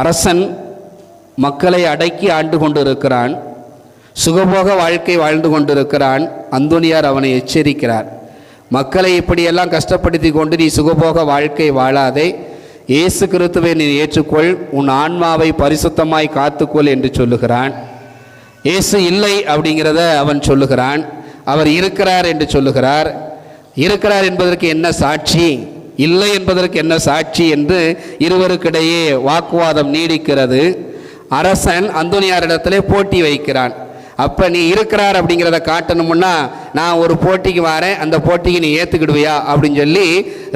அரசன் மக்களை அடக்கி ஆண்டு கொண்டு இருக்கிறான், சுகபோக வாழ்க்கை வாழ்ந்து கொண்டிருக்கிறான். அந்தோனியார் அவனை எச்சரிக்கிறார், மக்களை இப்படியெல்லாம் கஷ்டப்படுத்தி கொண்டு நீ சுகபோக வாழ்க்கை வாழாதே, இயேசு கிறிஸ்துவை நீ ஏற்றுக்கொள், உன் ஆன்மாவை பரிசுத்தமாய் காத்துக்கொள் என்று சொல்லுகிறான். இயேசு இல்லை அப்படிங்கிறத அவன் சொல்லுகிறான். அவர் இருக்கிறார் என்று சொல்லுகிறார். இருக்கிறார் என்பதற்கு என்ன சாட்சி, இல்லை என்பதற்கு என்ன சாட்சி என்று இருவருக்கிடையே வாக்குவாதம் நீடிக்கிறது. அரசன் அந்தோனியாரிடத்திலே போட்டி வைக்கிறான். அப்போ நீ இருக்கிறார் அப்படிங்கிறத காட்டணும்னா நான் ஒரு போட்டிக்கு வரேன், அந்த போட்டிக்கு நீ ஏற்றுக்கிடுவியா அப்படின்னு சொல்லி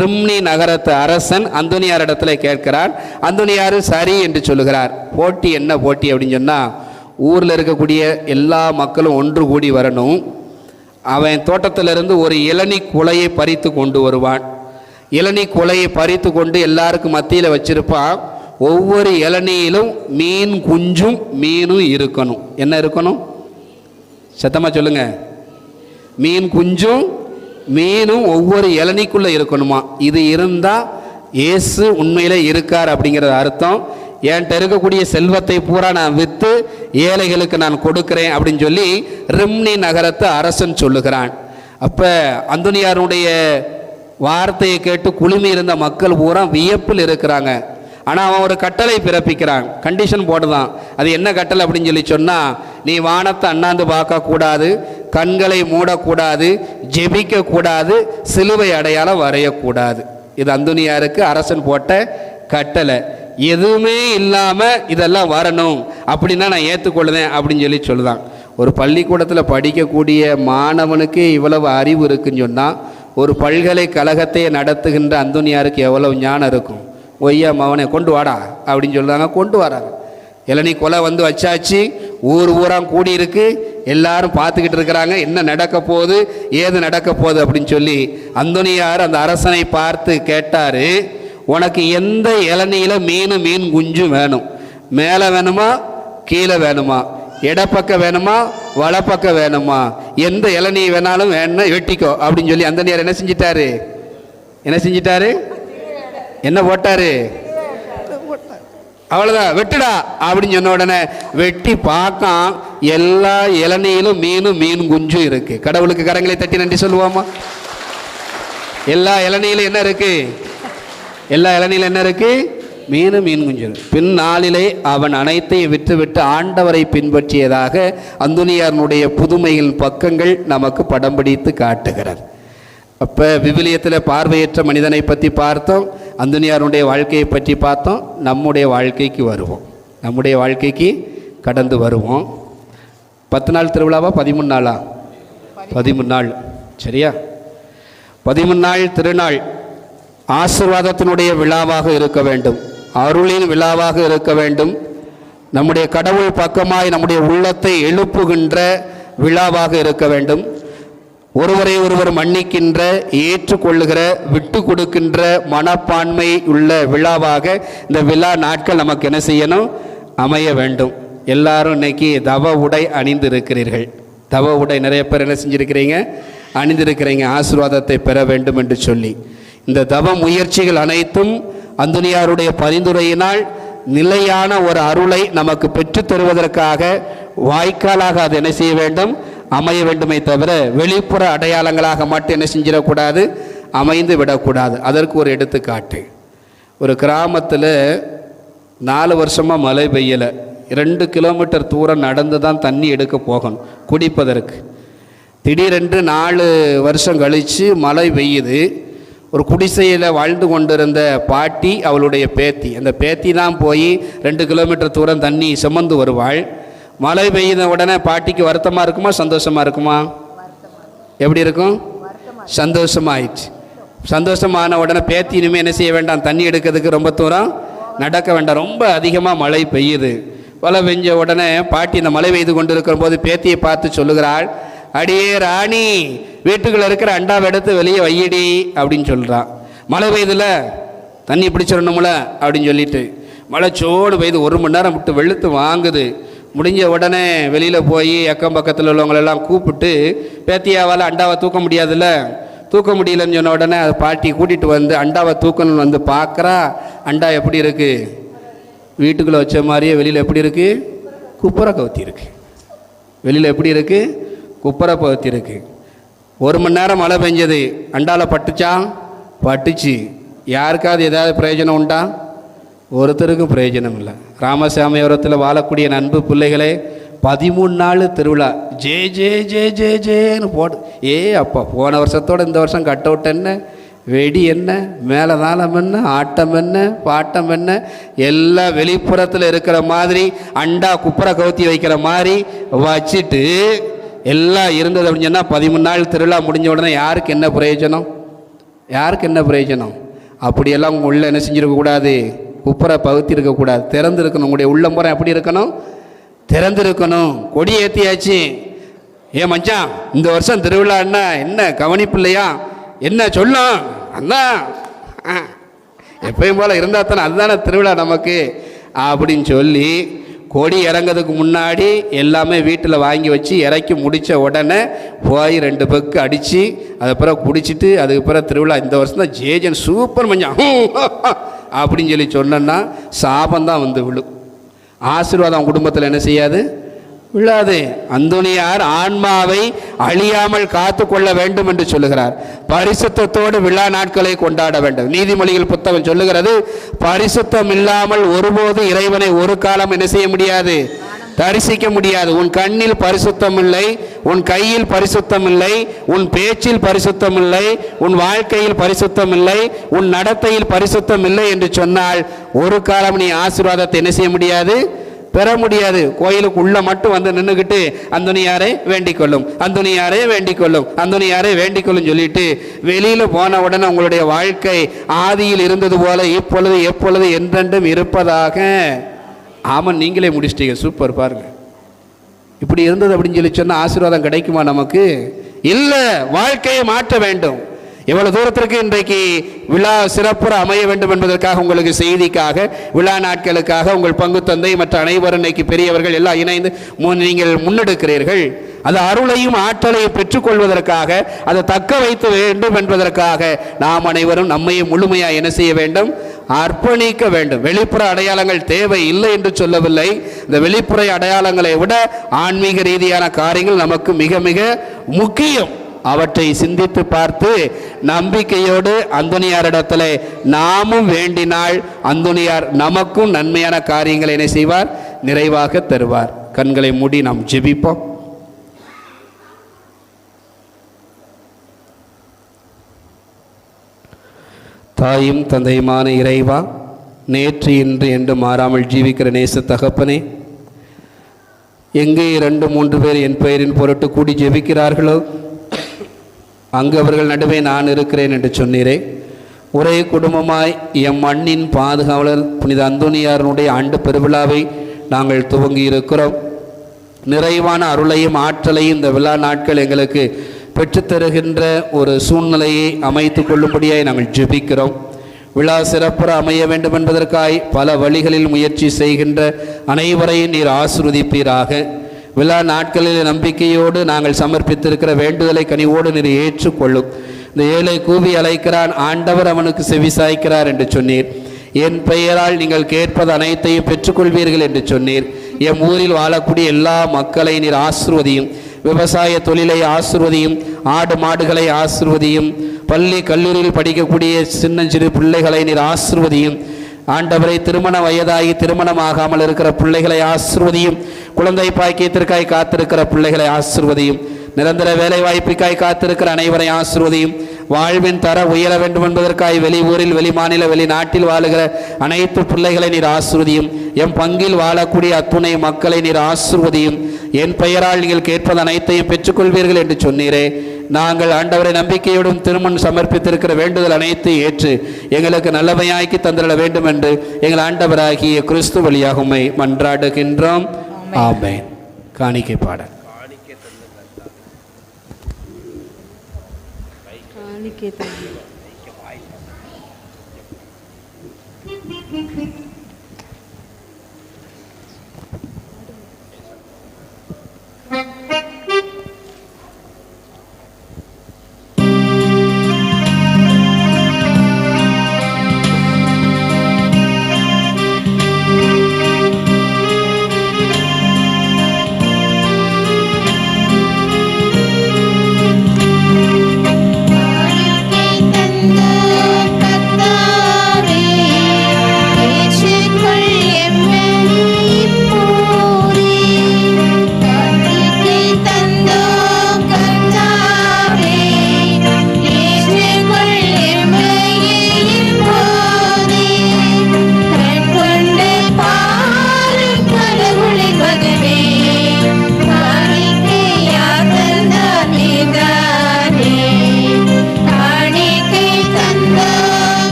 ரிம்னி நகரத்து அரசன் அந்தோனியாரிடத்துல கேட்கிறான். அந்தோனியார் சரி என்று சொல்லுகிறார். போட்டி என்ன போட்டி அப்படின்னு சொன்னால், ஊரில் இருக்கக்கூடிய எல்லா மக்களும் ஒன்று கூடி வரணும். அவன் தோட்டத்திலிருந்து ஒரு இளநீ குலையை பறித்து கொண்டு வருவான். இளநீ குலையை பறித்து கொண்டு எல்லாருக்கும் மத்தியில் வச்சிருப்பான். ஒவ்வொரு இளநீயிலும் மீன் குஞ்சும் மீனும் இருக்கணும். என்ன இருக்கணும்? சத்தமாக சொல்லுங்க. மீன் குஞ்சும் மீனும் ஒவ்வொரு இளநீக்குள்ளே இருக்கணுமா. இது இருந்தால் இயேசு உண்மையிலே இருக்கார் அப்படிங்கிறது அர்த்தம். என்கிட்ட இருக்கக்கூடிய செல்வத்தை பூரா நான் விற்று ஏழைகளுக்கு நான் கொடுக்குறேன் அப்படின்னு சொல்லி ரிம்னி நகரத்து அரசன் சொல்லுகிறான். அப்போ அந்தோனியாருடைய வார்த்தையை கேட்டு குழுமி இருந்த மக்கள் பூரா வியப்பில் இருக்கிறாங்க. ஆனால் அவன் ஒரு கட்டளை பிறப்பிக்கிறான், கண்டிஷன் போடுதான். அது என்ன கட்டளை அப்படின்னு சொல்லி சொன்னால், நீ வானத்தை அண்ணாந்து பார்க்கக்கூடாது, கண்களை மூடக்கூடாது, ஜெபிக்கக்கூடாது, சிலுவை அடையாளம் வரையக்கூடாது. இது அந்தோனியாருக்கு அரசன் போட்ட கட்டளை. எதுவுமே இல்லாமல் இதெல்லாம் வரணும் அப்படின்னா நான் ஏற்றுக்கொள்ளுதேன் அப்படின்னு சொல்லி சொல்லுதான். ஒரு பள்ளிக்கூடத்தில் படிக்கக்கூடிய மாணவனுக்கு இவ்வளவு அறிவு இருக்குன்னு சொன்னால், ஒரு பல்கலைக்கழகத்தை நடத்துகின்ற அந்தோனியாருக்கு எவ்வளவு ஞானம் இருக்கும். ஒய்யா மவனை கொண்டு வாடா அப்படின்னு சொல்லுவாங்க, கொண்டு வராங்க. இளநீ கொலை வந்து வச்சாச்சு, ஊர் ஊராக கூடியிருக்கு, எல்லாரும் பார்த்துக்கிட்டு இருக்கிறாங்க என்ன நடக்க போகுது, ஏது நடக்க போகுது அப்படின்னு சொல்லி அந்தோனியார் அந்த அரசனை பார்த்து கேட்டார், உனக்கு எந்த இளநீல மீன் குஞ்சும் வேணும்? மேலே வேணுமா கீழே வேணுமா, இடப்பக்கம் வேணுமா வலப்பக்கம் வேணுமா, எந்த இளநீ வேணாலும் வேணும் வெட்டிக்கோ அப்படின்னு சொல்லி அந்தோனியார் என்ன செஞ்சிட்டாரு? என்ன போட்டாரு? அவ்வளோதான், வெட்டுடா அப்படின்னு சொன்ன உடனே வெட்டி பார்க்கான், எல்லா இளநீயிலும் மீன் குஞ்சும் இருக்கு. கடவுளுக்கு கரங்களை தட்டி நன்றி சொல்லுவோமா? எல்லா இளநீயிலும் என்ன இருக்கு? மீன் குஞ்சு. பின்னாளிலே அவன் அனைத்தையும் விட்டுவிட்டு ஆண்டவரை பின்பற்றியதாக அந்தோனியாருடைய புதுமையின் பக்கங்கள் நமக்கு படம் பிடித்து காட்டுகிறது. அப்போ விவிலியத்தில் பார்வையற்ற மனிதனை பற்றி பார்த்தோம், அந்தோனியாருடைய வாழ்க்கையை பற்றி பார்த்தோம். நம்முடைய வாழ்க்கைக்கு வருவோம், நம்முடைய வாழ்க்கைக்கு கடந்து வருவோம். 10 நாள் திருவிழாவா 13 நாளா? 13 நாள். சரியா? 13 நாள் திருநாள் ஆசீர்வாதத்தினுடைய விழாவாக இருக்க வேண்டும், அருளின் விழாவாக இருக்க வேண்டும், நம்முடைய கடவுள் பக்கமாய் நம்முடைய உள்ளத்தை எழுப்புகின்ற விழாவாக இருக்க வேண்டும். ஒருவரை ஒருவர் மன்னிக்கின்ற, ஏற்றுக்கொள்ளுகிற, விட்டு கொடுக்கின்ற மனப்பான்மை உள்ள விழாவாக இந்த விழா நாட்கள் நமக்கு என்ன செய்யணும்? அமைய வேண்டும். எல்லாரும் இன்னைக்கு தவ உடை அணிந்து இருக்கிறீர்கள். தவ உடை நிறைய பேர் என்ன செஞ்சிருக்கிறீங்க? அணிந்திருக்கிறீங்க, ஆசீர்வாதத்தை பெற வேண்டும் என்று சொல்லி. இந்த தவ முயற்சிகள் அனைத்தும் அந்தோனியாருடைய பரிந்துரையினால் நிலையான ஒரு அருளை நமக்கு பெற்றுத் தருவதற்காக வாய்க்காலாக அது என்ன செய்ய வேண்டும்? அமைய வேண்டுமே தவிர வெளிப்புற அடையாளங்களாக மட்டும் என்ன செஞ்சிடக்கூடாது? அமைந்து விடக்கூடாது. அதற்கு ஒரு எடுத்துக்காட்டு. ஒரு கிராமத்தில் 4 வருஷமாக மழை பெய்யலை. 2 கிலோமீட்டர் தூரம் நடந்து தான் தண்ணி எடுக்க போகணும் குடிப்பதற்கு. திடீரென்று 4 வருஷம் கழித்து மழை பெய்யுது. ஒரு குடிசையில் வாழ்ந்து கொண்டிருந்த பாட்டி, அவளுடைய பேத்தி, அந்த பேத்தி தான் போய் 2 கிலோமீட்டர் தூரம் தண்ணி சுமந்து வருவாள். மழை பெய்த உடனே பாட்டிக்கு வருத்தமாக இருக்குமா சந்தோஷமாக இருக்குமா? எப்படி இருக்கும்? சந்தோஷமாயிடுச்சு. சந்தோஷமான உடனே பேத்தி இனிமேல் என்ன செய்ய வேண்டாம்? தண்ணி எடுக்கிறதுக்கு ரொம்ப தூரம் நடக்க வேண்டாம். ரொம்ப அதிகமாக மழை பெய்யுது. மழை பெஞ்ச உடனே பாட்டி இந்த மழை பெய்து கொண்டு இருக்கிற போது பேத்தியை பார்த்து சொல்லுகிறாள், அடியே ராணி, வீட்டுக்குள்ள இருக்கிற அண்டாவை எடுத்து வெளியே வையடி அப்படின்னு சொல்கிறான். மழை பெய்யுதுல, தண்ணி பிடிச்சிடணும்ல அப்படின்னு சொல்லிட்டு மழை சோடு பெய்து 1 மணி நேரம் விட்டு வெளுத்து வாங்குது. முடிஞ்ச உடனே வெளியில் போய் அக்கம் பக்கத்தில் உள்ளவங்களெல்லாம் கூப்பிட்டு, பேத்தியாவால் அண்டாவை தூக்க முடியாதுல்ல, தூக்க முடியலன்னு சொன்ன உடனே அதை பாட்டி கூட்டிகிட்டு வந்து அண்டாவை தூக்கணும்னு வந்து பார்க்குறா. அண்டா எப்படி இருக்குது? வீட்டுக்குள்ளே வச்ச மாதிரியே வெளியில் எப்படி இருக்குது? குப்புரை கவுத்தி இருக்குது. வெளியில் எப்படி இருக்குது? குப்புரை கவுத்தி இருக்குது. 1 மணி நேரம் மழை பெஞ்சது, அண்டாவில் பட்டுச்சா? பட்டுச்சு. யாருக்காவது ஏதாவது பிரயோஜனம் உண்டா? ஒருத்தருக்கும் பிரயோஜனம் இல்லை. ராமசாமிபுரத்தில் வாழக்கூடிய நண்பு பிள்ளைகளே, 13 நாள் திருவிழா, ஜே ஜே ஜே ஜே ஜேன்னு போடு. அப்பா, போன வருஷத்தோடு இந்த வருஷம் கட் அவுட் என்ன, வெடி என்ன, மேலதாளம் என்ன, ஆட்டம் என்ன, பாட்டம் என்ன, எல்லாம் வெளிப்புறத்தில் இருக்கிற மாதிரி அண்டா குப்புரை கவுத்தி வைக்கிற மாதிரி வச்சுட்டு எல்லாம் இருந்தது அப்படின்னு சொன்னால் 13 நாள் திருவிழா முடிஞ்ச உடனே யாருக்கு என்ன பிரயோஜனம்? யாருக்கு என்ன பிரயோஜனம்? அப்படியெல்லாம் உங்கள் உள்ள என்ன செஞ்சுருக்கக்கூடாது? குப்புரை பகுத்தி இருக்கக்கூடாது, திறந்துருக்கணும். உங்களுடைய உள்ளம்புறம் எப்படி இருக்கணும்? திறந்துருக்கணும். கொடி ஏற்றியாச்சு. மச்சான், இந்த வருஷம் திருவிழா என்ன கவனிப்பு இல்லையா? என்ன சொல்லும்? அதான் எப்பயும் போல் இருந்தால் தானே, அதுதானே திருவிழா நமக்கு அப்படின்னு சொல்லி கொடி இறங்கிறதுக்கு முன்னாடி எல்லாமே வீட்டில் வாங்கி வச்சு இறக்கி முடித்த உடனே போய் 2 பெக்கு அடித்து அதுக்கப்புறம் குடிச்சிட்டு அதுக்கப்புறம் திருவிழா இந்த வருஷம் தான் ஜேஜன் சூப்பர் மஞ்சள் அப்படின்னு சொல்லி சொன்னோன்னா சாபந்தான் வந்து விழும். ஆசீர்வாதம் குடும்பத்தில் என்ன செய்யாது? விழாது. அந்தோனியார் ஆன்மாவை அழியாமல் காத்து கொள்ள வேண்டும் என்று சொல்லுகிறார். பரிசுத்தத்தோடு விழா நாட்களை கொண்டாட வேண்டும். நீதிமொழிகள் புத்தகம் சொல்லுகிறது, பரிசுத்தம் இல்லாமல் ஒருபோது இறைவனை ஒரு காலம் என்ன செய்ய முடியாது? தரிசிக்க முடியாது. உன் கண்ணில் பரிசுத்தம் இல்லை, உன் கையில் பரிசுத்தம் இல்லை, உன் பேச்சில் பரிசுத்தம் இல்லை, உன் வாழ்க்கையில் பரிசுத்தம் இல்லை, உன் நடத்தையில் பரிசுத்தம் இல்லை என்று சொன்னால் ஒரு காலம் நீ ஆசீர்வாதத்தை என்ன செய்ய முடியாது? பெற முடியாது. கோயிலுக்கு உள்ள மட்டும் வந்து நின்றுக்கிட்டு அந்தோனியாரே வேண்டிக் கொள்ளும், அந்தோனியாரே வேண்டிக் கொள்ளும், அந்தோனியாரே வேண்டிக் கொள்ளும் சொல்லிட்டு வெளியில் போன உடனே உங்களுடைய வாழ்க்கை ஆதியில் இருந்தது போல இப்பொழுது எப்பொழுது என்றென்றும் இருப்பதாக. ஆமாம், நீங்களே முடிச்சிட்டீங்க, சூப்பர். பாருங்க, இப்படி இருந்தது அப்படின்னு சொல்லி சொன்னால் ஆசீர்வாதம் கிடைக்குமா நமக்கு? இல்லை. வாழ்க்கையை மாற்ற வேண்டும். எவ்வளவு தூரத்திற்கு இன்றைக்கு விழா சிறப்புற அமைய வேண்டும் என்பதற்காக, உங்களுக்கு செய்திக்காக, விழா நாட்களுக்காக உங்கள் பங்கு தந்தை மற்ற அனைவரும் இன்னைக்கு பெரியவர்கள் எல்லாம் இணைந்து நீங்கள் முன்னெடுக்கிறீர்கள். அது அருளையும் ஆற்றலையும் பெற்றுக்கொள்வதற்காக, அதை தக்க வைத்து வேண்டும் என்பதற்காக நாம் அனைவரும் நம்மையும் முழுமையாக என்ன செய்ய வேண்டும்? அர்ப்பணிக்க வேண்டும். வெளிப்புற அடையாளங்கள் தேவை இல்லை என்று சொல்லவில்லை. இந்த வெளிப்புற அடையாளங்களை விட ஆன்மீக ரீதியான காரியங்கள் நமக்கு மிக மிக முக்கியம். அவற்றை சிந்தித்து பார்த்து நம்பிக்கையோடு அந்தோனியாரிடத்தில் நாமும் வேண்டினால் அந்தோனியார் நமக்கும் நன்மையான காரியங்களை என்ன செய்வார்? நிறைவாக தருவார். கண்களை மூடி நாம் ஜெபிப்போம். தாயும் தந்தையுமான இறைவா, நேற்று இன்று என்று மாறாமல் ஜீவிக்கிற நேச தகப்பனே, எங்கே 2-3 பேர் என் பெயரின் பொருட்டு கூடி ஜெபிக்கிறார்களோ அங்கு அவர்கள் நடுவே நான் இருக்கிறேன் என்று சொன்னீரே. ஒரே குடும்பமாய் எம் மண்ணின் பாதுகாவலர் புனித அந்தோனியாரனுடைய ஆண்டு பெருவிழாவை நாங்கள் துவங்கி இருக்கிறோம். நிறைவான அருளையும் ஆற்றலையும் இந்த விழா நாட்கள் எங்களுக்கு பெற்றுத்தருகின்ற ஒரு சூழ்நிலையை அமைத்து கொள்ளும்படியாய் நாங்கள் ஜெபிக்கிறோம். விழா சிறப்புற அமைய வேண்டும் என்பதற்காய் பல வழிகளில் முயற்சி செய்கின்ற அனைவரையும் நீர் ஆசீர்வதிப்பீராக. விழா நாட்களில் நம்பிக்கையோடு நாங்கள் சமர்ப்பித்திருக்கிற வேண்டுதலை கனிவோடு நீர் ஏற்றுக்கொள்ளும். இந்த ஏழை கூவி அழைக்கிறான், ஆண்டவர் அவனுக்கு செவிசாய்க்கிறார் என்று சொன்னீர். என் பெயரால் நீங்கள் கேட்பது அனைத்தையும் பெற்றுக்கொள்வீர்கள் என்று சொன்னீர். எம் ஊரில் வாழக்கூடிய எல்லா மக்களை நீர் ஆசீர்வதியும். விவசாய தொழிலை ஆசீர்வதியும். ஆடு மாடுகளை ஆசீர்வதியும். பள்ளி கல்லூரியில் படிக்கக்கூடிய சின்னஞ்சிறு பிள்ளைகளை நீர் ஆசீர்வதியும். ஆண்டவரை, திருமண வயதாகி திருமணமாகாமல் இருக்கிற பிள்ளைகளை ஆசீர்வதியும். குழந்தை பாக்கியத்திற்காய் காத்திருக்கிற பிள்ளைகளை ஆசீர்வதியும். நிரந்தர வேலை வாய்ப்புக்காய் காத்திருக்கிற அனைவரை ஆசீர்வதியும். வாழ்வின் தர உயர வேண்டும் என்பதற்காய் வெளி ஊரில், வெளி மாநில, வெளிநாட்டில் வாழுகிற அனைத்து பிள்ளைகளை நீர் ஆசீர்வதியும். எம் பங்கில் வாழக்கூடிய அத்துணை மக்களை நீர் ஆசீர்வதியும். என் பெயரால் நீங்கள் கேட்பது அனைத்தையும் பெற்றுக்கொள்வீர்கள் என்று சொன்னீரே. நாங்கள் ஆண்டவரை நம்பிக்கையோடும் திருமணம் சமர்ப்பித்திருக்கிற வேண்டுதல் அனைத்தையும் ஏற்று எங்களுக்கு நல்லவையாக்கி தந்திட வேண்டும் என்று எங்கள் ஆண்டவராகிய கிறிஸ்து வழியாக உம்மை மன்றாடுகின்றோம். ஆமென். காணிக்கை பாடல்.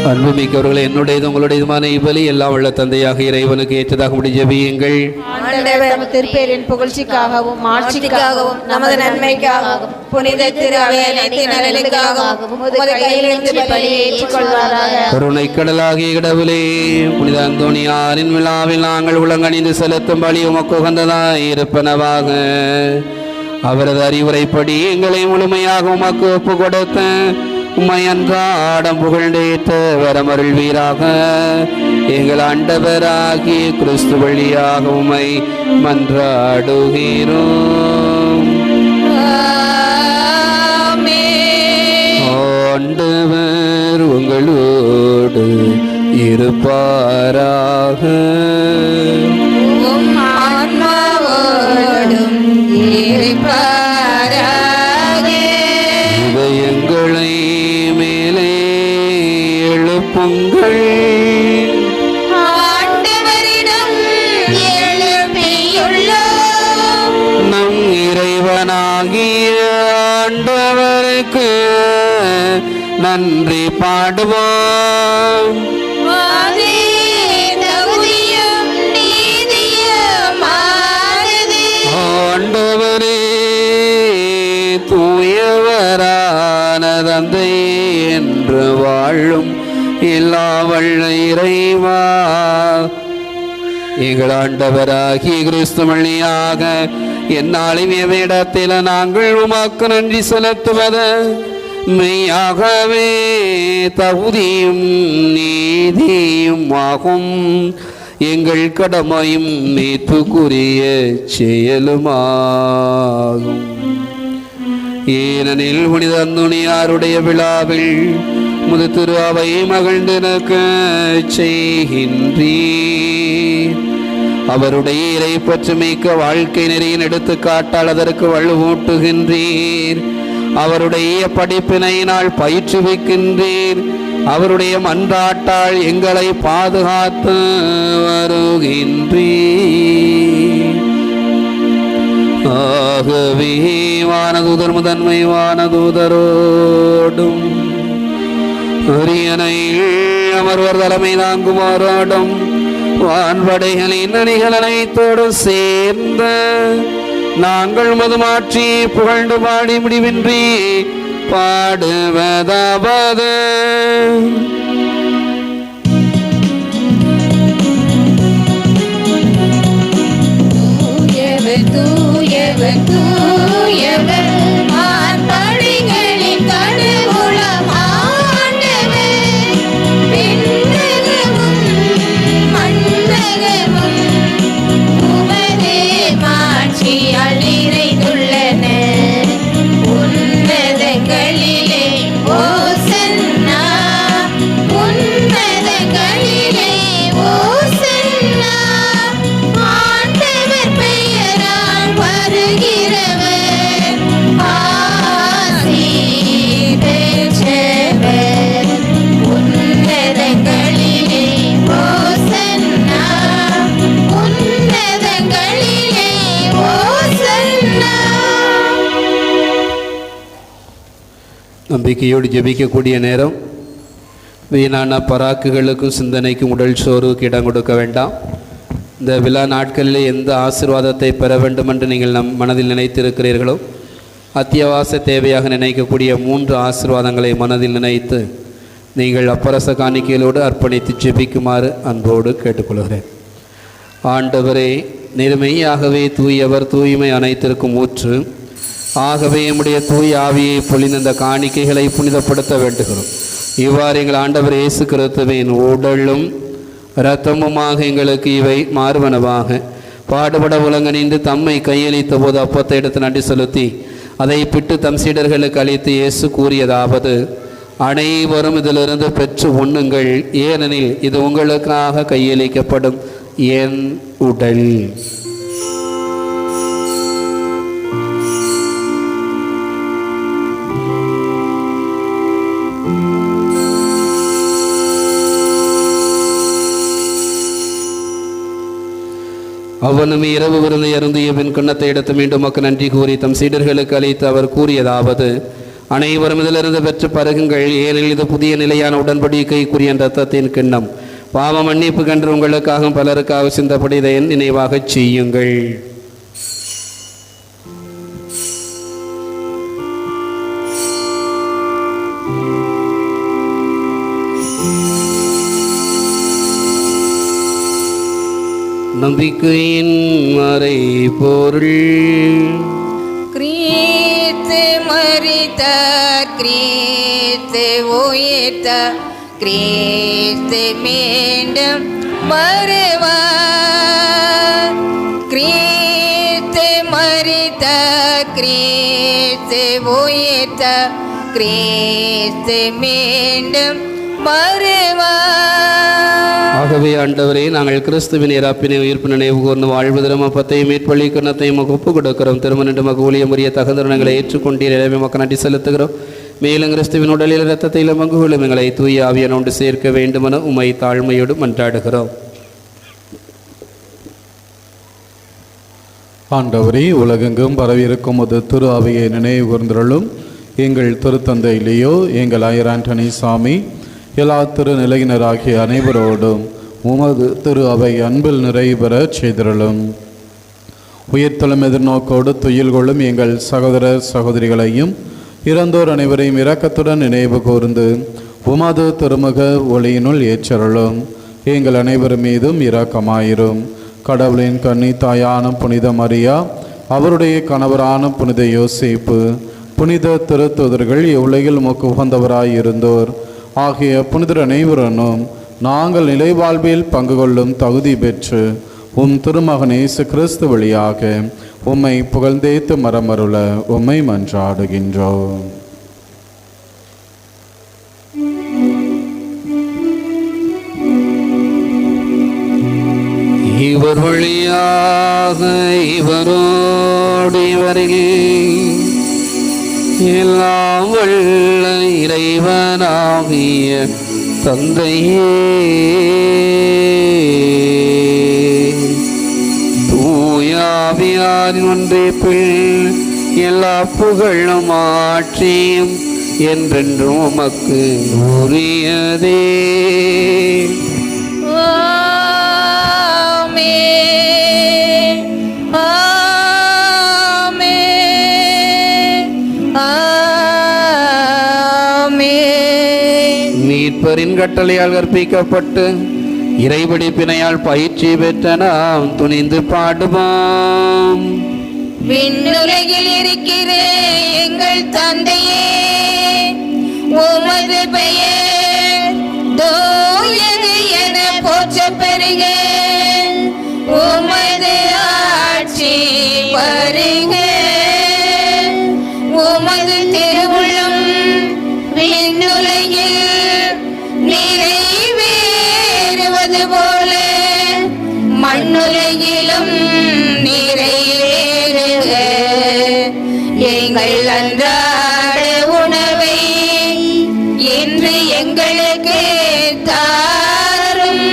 அன்புமிக்கவர்களே, என்னுடையது உங்களுடையதுமான இவ்வலி எல்லாம் உள்ள தந்தையாக இறைவனுக்கு ஏற்றதாக முடி ஜெபியுங்கள். ஆண்டவர் திருப்பேரின் புகழ்ச்சிக்காகவும் மாட்சிக்காகவும் நமது நன்மைக்காகவும் புனித திரு அவை அனைத்தின் நலனுக்காகவும் உமது கையிலிருந்து பலியை ஏற்றுக்கொள்வாராக. கருணை கடலாகிய கடவுளே, புனித அந்தோணியாரின் விழாவில் நாங்கள் உலகணிந்து செலுத்தும் பலி உமக்கு உகந்ததாய் இருப்பனவாக. அவரது அறிவுரைப்படி எங்களை முழுமையாக உமக்கு ஒப்பு கொடுத்த உம்மை அன்றாடம் புகழ்ந்தேற்ற வரமருள்வீராக. எங்கள் ஆண்டவராகிய கிறிஸ்து வழியாக உம்மை மன்றாடுகிறோம். ஆண்டவர் உங்களோடு இருப்பாராக. இதயங்களை மேலே எழுப்புங்கள். நம் இறைவனாகிய ஆண்டவருக்கு நன்றி பாடுவோம். ஆண்டவரே, தூயவரான தந்தை என்று வாழும் எல்லா வல்ல இறைவா, எங்கள் ஆண்டவராகிய கிறிஸ்து வழியாக எந்நாளும் எவ்விடத்தில் நாங்கள் உமக்கு நன்றி செலுத்துவது மெய்யாகவே தகுதியும் நீதியும் ஆகும். எங்கள் கடமையும் மீட்புக்குரிய செயலுமாகும். ஏனெனில் புனித அந்தோணியாருடைய விழாவில் முது திரு அவை மகிழ்ந்திருக்க செய்கின்றீர். அவருடைய இறை பற்று மிக்க வாழ்க்கை நெறியின் எடுத்துக்காட்டால் அதற்கு வலுவூட்டுகின்றீர். அவருடைய படிப்பினையினால் பயிற்றுவிக்கின்றீர். அவருடைய மன்றாட்டால் எங்களை பாதுகாத்து வருகின்றீர். ஆகவே வானதூதர் முதன்மை வானதூதரோடும் அரியணையில் அமர்வர் தலைமை தாங்குமாறாடும் வான்படைகளின் அணிகள் அனைத்தோடு சேர்ந்த நாங்கள் மதுமாற்றி புகழ்ந்து பாடி முடிவின்றி பாடுவதாவது. தூயவர் தூயவர் வான்படைகளின் கடவுளாம் ஆண்டவர். விண்ணகமும் மண்ணகமும் உமது மாட்சியால் நிறைந்துள்ளன. உன்னதங்களிலே ஓசன்னா, உன்னதங்களிலே ஓசன்னா. ஆண்டவர் பெயரால் வருகிறவர் ஆசி பெற்றவர். உன்னதங்களிலே ஓசன்னா, உன்னதங்களிலே ஓசன்னா. நம்பிக்கையோடு ஜெபிக்கக்கூடிய நேரம். வீணான பராக்குகளுக்கும் சிந்தனைக்கும் உடல் சோர்வுக்கு இடம் கொடுக்க வேண்டாம். இந்த விழா நாட்களிலே எந்த ஆசீர்வாதத்தை பெற வேண்டும் என்று நீங்கள் நம் மனதில் நினைத்திருக்கிறீர்களோ அத்தியாவசிய தேவையாக நினைக்கக்கூடிய 3 ஆசீர்வாதங்களை மனதில் நினைத்து நீங்கள் அப்பரச காணிக்கைகளோடு அர்ப்பணித்து ஜெபிக்குமாறு அன்போடு கேட்டுக்கொள்கிறேன். ஆண்டவரே, நேர்மையாகவே தூயவர், தூய்மை அனைத்திற்கும் ஊற்று. ஆகவே நம்முடைய தூய ஆவியை பொழிந்த இந்த காணிக்கைகளை புனிதப்படுத்த வேண்டுகிறோம். இவ்வாறு எங்கள் ஆண்டவர் இயேசு கிறிஸ்துவின் உடலும் இரத்தமுமாக எங்களுக்கு இவை மாறுவனவாக பாடுபட உலகணிந்து தம்மை கையளித்த போது அப்பத்தை எடுத்து நன்றி செலுத்தி அதை பிட்டு தம் சீடர்களுக்கு அளித்து இயேசு கூறியதாவது, அனைவரும் இதிலிருந்து பெற்று உண்ணுங்கள், ஏனெனில் இது உங்களுக்காக கையளிக்கப்படும் என் உடல். அவனும் இரவு விருந்தை அருந்திய பின் கிண்ணத்தை எடுத்து மீண்டும் மக்கள் நன்றி கூறி தம் சீடர்களுக்கு அளித்து அவர் கூறியதாவது, அனைவரும் இதிலிருந்து பெற்று பருகுங்கள், ஏனெனில் இது புதிய நிலையான உடன்படிக்கைக்குரிய இரத்தத்தின் கிண்ணம். பாவ மன்னிப்பு கன்று உங்களுக்காகவும் பலருக்காக சிந்தப்படி இதை நினைவாகச் செய்யுங்கள். நம்பிக்கையின் மறை பொருள். கிறிஸ்து மரித்தார், கிறிஸ்து உயிர்த்தார், கிறிஸ்து மீண்டும் வருவார். கிறிஸ்து மரித்தார், கிறிஸ்து உயிர்த்தார், கிறிஸ்து மீண்டும் வருவார். ஆகவே ஆண்டவரே, நாங்கள் கிறிஸ்துவின் இறப்பினை உயிர்ப்பு நினைவு கூர்ந்து வாழ்வதிலும் அப்பத்தையும் மீட்பள்ளி கிண்ணத்தையும் ஒப்பு கொடுக்கிறோம். திருமணம் மக ஊழியமுறைய தகுந்தரணங்களை ஏற்றுக்கொண்டீர். எனவே மக்கள் நன்றி செலுத்துகிறோம். மேலும் கிறிஸ்துவின் உடலில் இரத்தத்தையிலும் மங்குகளும் எங்களை தூய ஆவியனோடு சேர்க்க வேண்டுமென உம்மை தாழ்மையோடு மன்றாடுகிறோம். ஆண்டவரே, உலகெங்கும் பரவியிருக்கும் ஒரு திரு அவையை நினைவு கூர்ந்தருளும். எங்கள் திருத்தந்தை லியோ, எங்கள் ஐயர் ஆண்டனி சாமி, எல்லா திருநிலையினராகிய அனைவரோடும் உமது திரு அவை அன்பில் நிறைவேற செய்திருளும். உயிர்த்தலும் எதிர்நோக்கோடு துயில் கொள்ளும் எங்கள் சகோதர சகோதரிகளையும் இறந்தோர் அனைவரையும் இரக்கத்துடன் நினைவு கூர்ந்து உமது திருமுக ஒளியினுள் ஏற்றருளும். எங்கள் அனைவர் மீதும் இரக்கமாயிரும். கடவுளின் கன்னி தாயான புனித மரியா, அவருடைய கணவரான புனித யோசேப்பு, புனித திருத்தூதர்கள், இவ்வுலகில் உமக்கு உகந்தவராயிருந்தோர் ஆகிய புனிதர் அனைவரனும் நாங்கள் நிலைவாழ்வில் பங்கு கொள்ளும் தகுதி பெற்று உம் திருமகன் இயேசு கிறிஸ்து வழியாக உம்மை புகழ்ந்தேத்து மரமருள உம்மை மன்றாடுகின்றோம். இவர் வழியாக இவரோடு இவரில் எல்லாம் வல்ல இறைவனாகிய தந்தையே, தூயாவியாரின் ஒன்றிப்பில் எல்லா புகழும் ஆட்சியும் என்றென்றும் உமக்கு உரியதே. மீட்பரின் கட்டளையால் கற்பிக்கப்பட்டு இறைவடிப்பினையால் பயிற்சி பெற்ற நாம் துணிந்து பாடுவோம். விண்ணுலகில் இருக்கிற எங்கள் தந்தையே, உமது பெயர் தூயது என போற்றப் பெறுக. உமது ஆட்சி வருக. உமது திருவுளம் விண்ணுலகில் நிறைவேறுவது போல மண்ணுலகிலும் நிறைவேறுக. எங்கள் அன்றாட உணவை இன்று எங்களுக்கு தாரும்.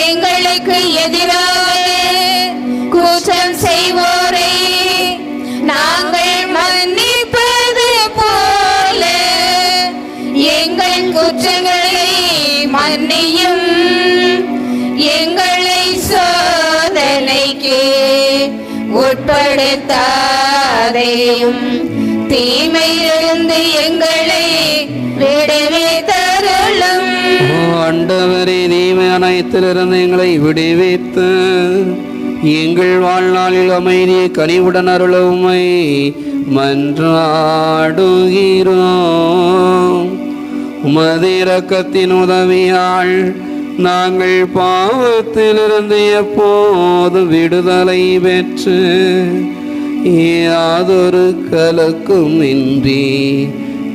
எங்களுக்கு எதிராக குற்றம் செய்வோரை நாங்கள் மன்னிப்பது போல எங்கள் குற்றங்களை மன்னியும். எங்களை உட்படுத்தாதேயும் தீமையிலிருந்து எங்களை விடுவித்தருளும். ஆண்டவரே, தீமை அனைத்திலிருந்து எங்களை விடுவித்து எங்கள் வாழ்நாளில் அமைதியை கனிவுடன் அருளவுமை மன்றாடுகிறோம். உமது இரக்கத்தின் உதவியால் நாங்கள் பாவத்திலிருந்து எப்போது விடுதலை பெற்று யாதொரு கலக்கும் இன்றி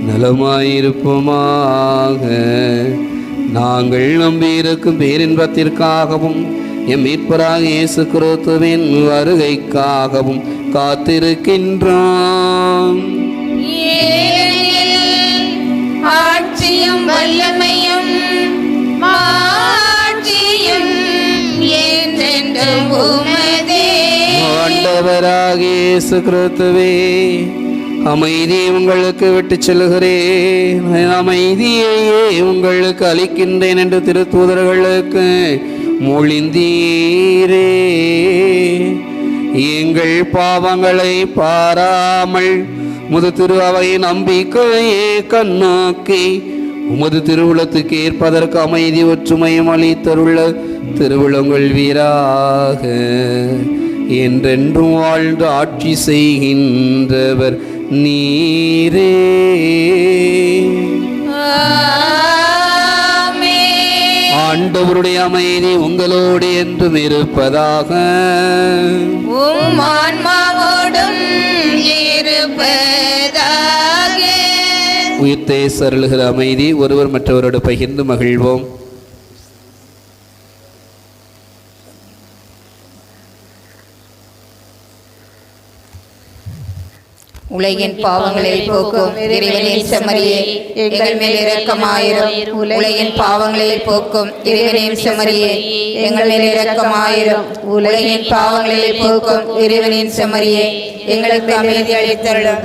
நலமாயிருப்போமாக. நாங்கள் நம்பியிருக்கும் பேரின்பத்திற்காகவும் எம் மீட்பராக இயேசு கிறிஸ்துவின் வருகைக்காகவும் காத்திருக்கின்றோம். ஆட்சியும் வல்லமையும் மாட்சியும் என்றென்றும் உமதே. ஆண்டவராக இயேசு கிறிஸ்துவே, அமைதியை உங்களுக்கு விட்டு செல்கிறேன், அமைதியையே உங்களுக்கு அளிக்கின்றேன் என்று திருத்தூதர்களுக்கு மொழிந்தீரே. எங்கள் பாவங்களை பாராமல் உமது திரு அவையின் நம்பிக்கையே கண்ணோக்கி உமது திருவுளத்துக்கு ஏற்பதற்கு அமைதி ஒற்றுமையும் அளித்தருள்ள திருவுளங்கள் வீராக. என்றென்றும் வாழ்ந்து ஆட்சி செய்கின்றவர் நீரே. ஆண்டவருடைய அமைதி உங்களோடு என்றும் இருப்பதாக. உம் ஆன்மாவோடும் இருப்பதாக. உயிர்த்தே சருளுகிற அமைதி ஒருவர் மற்றவரோடு பகிர்ந்து மகிழ்வோம். உலகின் பாவங்களை போக்கும் இறைவனின் செம்மறியே, எங்கள் மேல் இரக்கமாயிரும். உலகின் பாவங்களை போக்கும் இறைவனின் செம்மறியே, எங்கள் மேல் இரக்கமாயிரும். உலகின் பாவங்களை போக்கும் இறைவனின் செம்மறியே, எங்களுக்கு அமைதி அளித்தருளும்.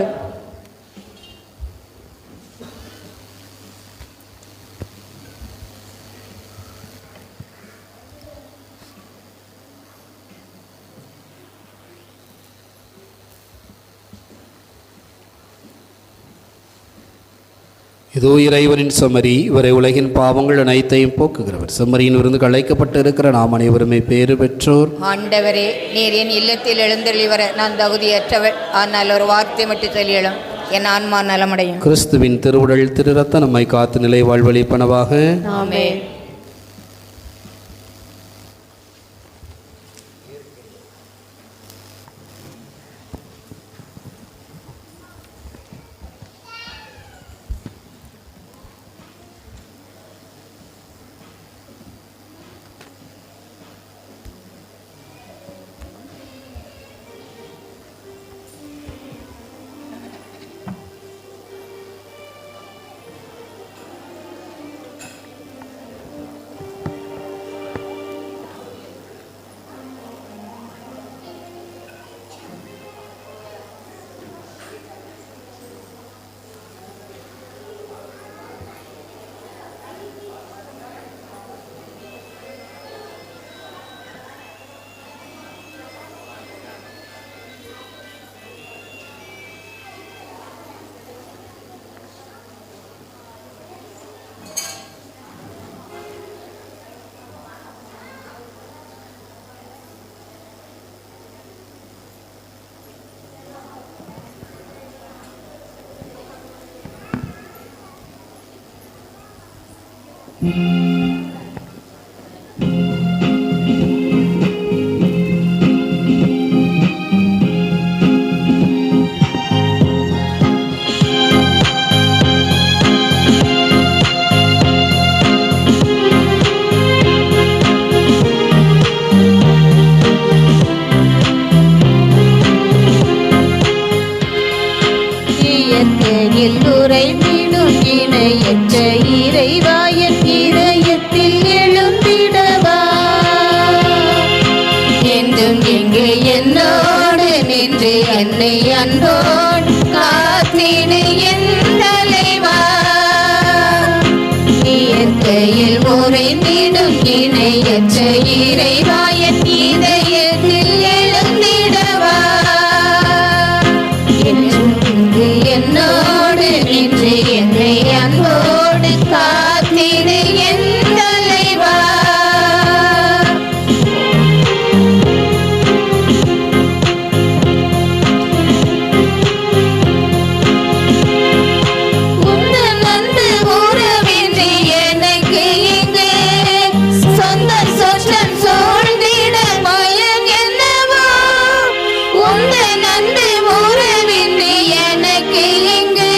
இதோ இறைவனின் செம்மறி, இவரை உலகின் பாவங்கள் அனைத்தையும் போக்குகிறவர். செம்மறியின் விருந்து அழைக்கப்பட்டு இருக்கிற நாம் அனைவருமே பேறு பெற்றோர். ஆண்டவரே, நீர் என் இல்லத்தில் எழுந்தருளி வர நான் தகுதியற்றவள். ஆனால் ஒரு வார்த்தை மட்டும் சொல்லியலும் என் ஆன்மா நலமடையும். கிறிஸ்துவின் திருவுடல் திரு ரத்த நம்மை காத்து நிலை வாழ்வழிப்பனவாக. ஆமென். இயற்கையில் உறைந்திடும் இணையற்ற இறைவா, என் இதயத்தில் எழுந்திடவா. என்றும் இங்கே என்னோடு நின்று என்னை அன்போடு காத்திடு என் தலைவா. இயற்கையில் உறைந்திடும் இணையற்ற இறைவா, என் இதயத்தில் எழுந்திடவா. காத்திடு என் தலைவா. உந்தன் அன்பு உறவின்றி எனக்கு இங்கு சொந்தம் சொற்றம் சூழ்ந்திட பயம் என்னவோ. உந்தன் அன்பு உறவின்றி எனக்கு இங்கு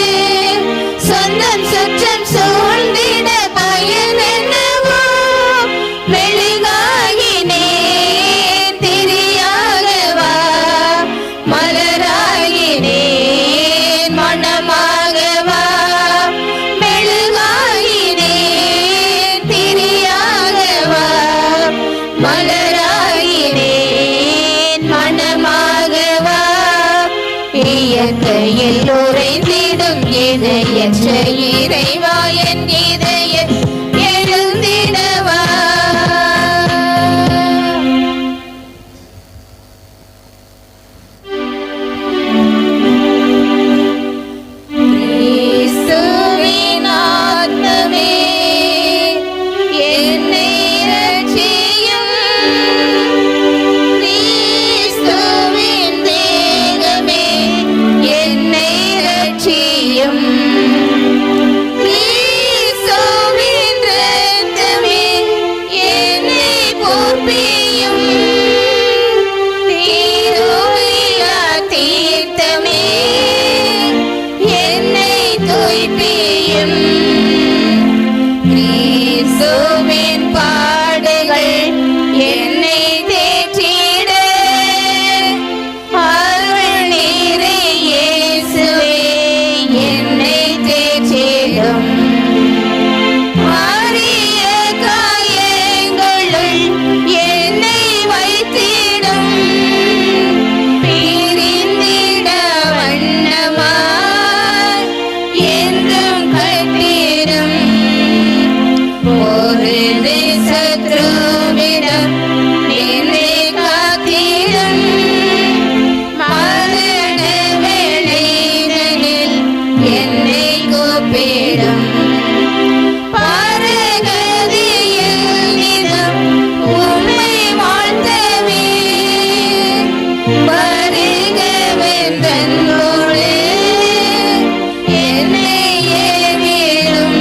சொந்தம் சொற்றம் சூழ்ந்திட பயம் என்னவோ. மெழுகாகினேன் திரியாகவா, மலராகினேன் மணமாகவா. மெழுகாகினேன் திரியாகவா, மலராகினேன் மணமாகவா. இயற்கையில் உறைந்திடும் இதயற்ற இறைவா, என் இதய எழுந்திடவா. கிறிஸ்துவின் ஆத்மமே என்னை ரட்சியும். கிறிஸ்துவின் தேகமே என்னை ரட்சியும். கிறிஸ்துவின் இரத்தமே என்னை போற்றியும். தீருவிலா தீர்த்தமே என்னை தூய்ப்பியும். கிறிஸ்துவின் பாடுகள் என்னை தேற்றிட, அருள் நீரே இயேசுவே என்னை தேற்றிடும். அரிய காயங்களுள் என்னை வைத்திடும். பிரிந்திட வண்ணமாய் என்றும் கட்டிடும். ஒரு சத்ருவிடம் என்னை காத்திடும். மரண வேளைதனில் என்னை கூப்பிடும். பரகதியில் நிதம் உம்மை வாழ்த்தவே, வருகவென்றன்போடு என்னை ஏவிடும்.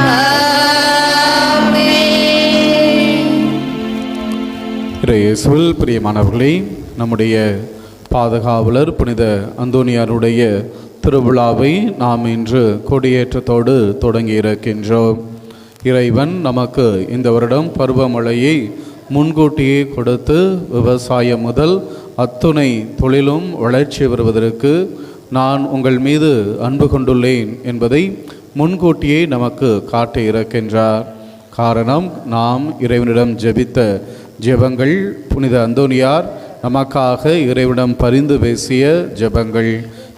ஆமென். இயேசுவில் பிரியமானவர்களே, நம்முடைய பாதுகாவலர் புனித அந்தோனியாருடைய திருவிழாவை நாம் இன்று கொடியேற்றத்தோடு தொடங்கி இருக்கின்றோம். இறைவன் நமக்கு இந்த வருடம் பருவமழையை முன்கூட்டியே கொடுத்து விவசாயம் முதல் அத்துணை தொழிலும் வளர்ச்சி வருவதற்கு நான் உங்கள் மீது அன்பு கொண்டுள்ளேன் என்பதை முன்கூட்டியே நமக்கு காட்டி இருக்கின்றார். காரணம், நாம் இறைவனிடம் ஜெபித்த ஜெபங்கள், புனித அந்தோனியார் நமக்காக இறைவனிடம் பரிந்து பேசிய ஜெபங்கள்,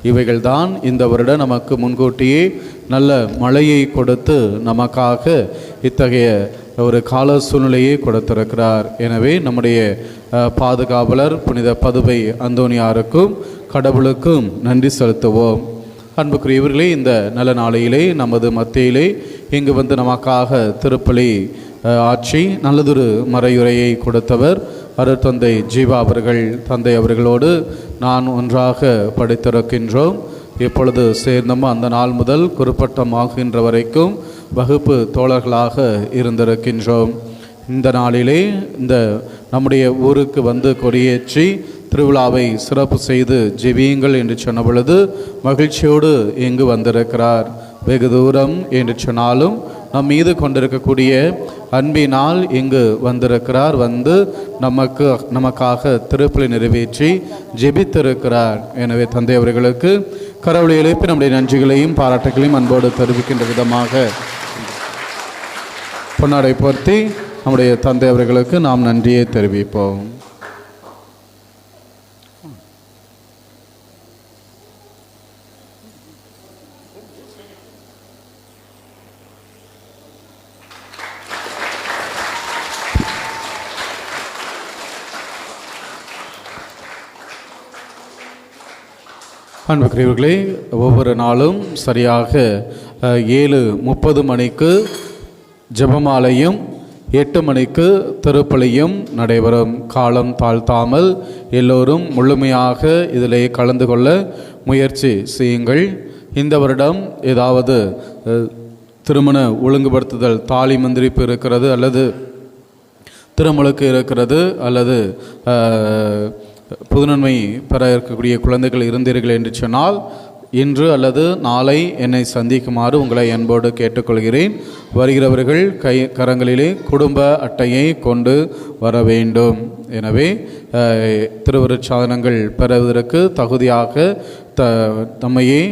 இவைகள்தான் இந்த வருடம் நமக்கு முன்கூட்டியே நல்ல மழையை கொடுத்து நமக்காக இத்தகைய ஒரு கால சூழ்நிலையை கொடுத்திருக்கிறார். எனவே நம்முடைய பாதுகாவலர் புனித பதுவை அந்தோனியாருக்கும் கடவுளுக்கும் நன்றி செலுத்துவோம். அன்புக்குரியவர்களே, இந்த நல்ல நாளையிலே நமது மத்தியிலே இங்கு வந்து நமக்காக திருப்பலி ஆட்சி நல்லதொரு மறையுரையை கொடுத்தவர் அருட்தந்தை ஜீவா அவர்கள். தந்தை அவர்களோடு நான் ஒன்றாக படித்திருக்கின்றோம். எப்பொழுது சேர்ந்தோமோ அந்த நாள் முதல் குறிப்பட்டமாகின்ற வரைக்கும் வகுப்பு தோழர்களாக இருந்திருக்கின்றோம். இந்த நாளிலே இந்த நம்முடைய ஊருக்கு வந்து கொடியேற்றி திருவிழாவை சிறப்பு செய்து ஜெபியுங்கள் என்று சொன்ன பொழுது மகிழ்ச்சியோடு இங்கு வந்திருக்கிறார். வெகு தூரம் என்று சொன்னாலும் நம் மீது கொண்டிருக்கக்கூடிய அன்பினால் இங்கு வந்திருக்கிறார். வந்து நமக்காக திருப்பலி நிறைவேற்றி ஜெபித்திருக்கிறார். எனவே தந்தை அவர்களுக்கு கடவுளை எழுப்பி நம்முடைய நன்றிகளையும் பாராட்டுகளையும் அன்போடு தெரிவிக்கின்ற விதமாக பொன்னாடை போர்த்தி நம்முடைய தந்தை அவர்களுக்கு நாம் நன்றியை தெரிவிப்போம். அன்புக்குரியவர்களே, ஒவ்வொரு நாளும் சரியாக 7:30 மணிக்கு ஜெபமாலையும் 8 மணிக்கு திருப்பலியும் நடைபெறும். காலம் தாழ்த்தாமல் எல்லோரும் முழுமையாக இதிலே கலந்து கொள்ள முயற்சி செய்யுங்கள். இந்த வருடம் ஏதாவது திருமண ஒழுங்குபடுத்துதல், தாலி மந்திரிப்பு இருக்கிறது, அல்லது திருமுழுக்கு இருக்கிறது, அல்லது புதுநன்மை பெற இருக்கக்கூடிய குழந்தைகள் இருந்தீர்கள் என்று சொன்னால் இன்று அல்லது நாளை என்னை சந்திக்குமாறு உங்களை அன்போடு கேட்டுக்கொள்கிறேன். வருகிறவர்கள் கரங்களிலே குடும்ப அட்டையை கொண்டு வர வேண்டும். எனவே திருவருட்சாதனங்கள் பெறுவதற்கு தகுதியாக தம்மையே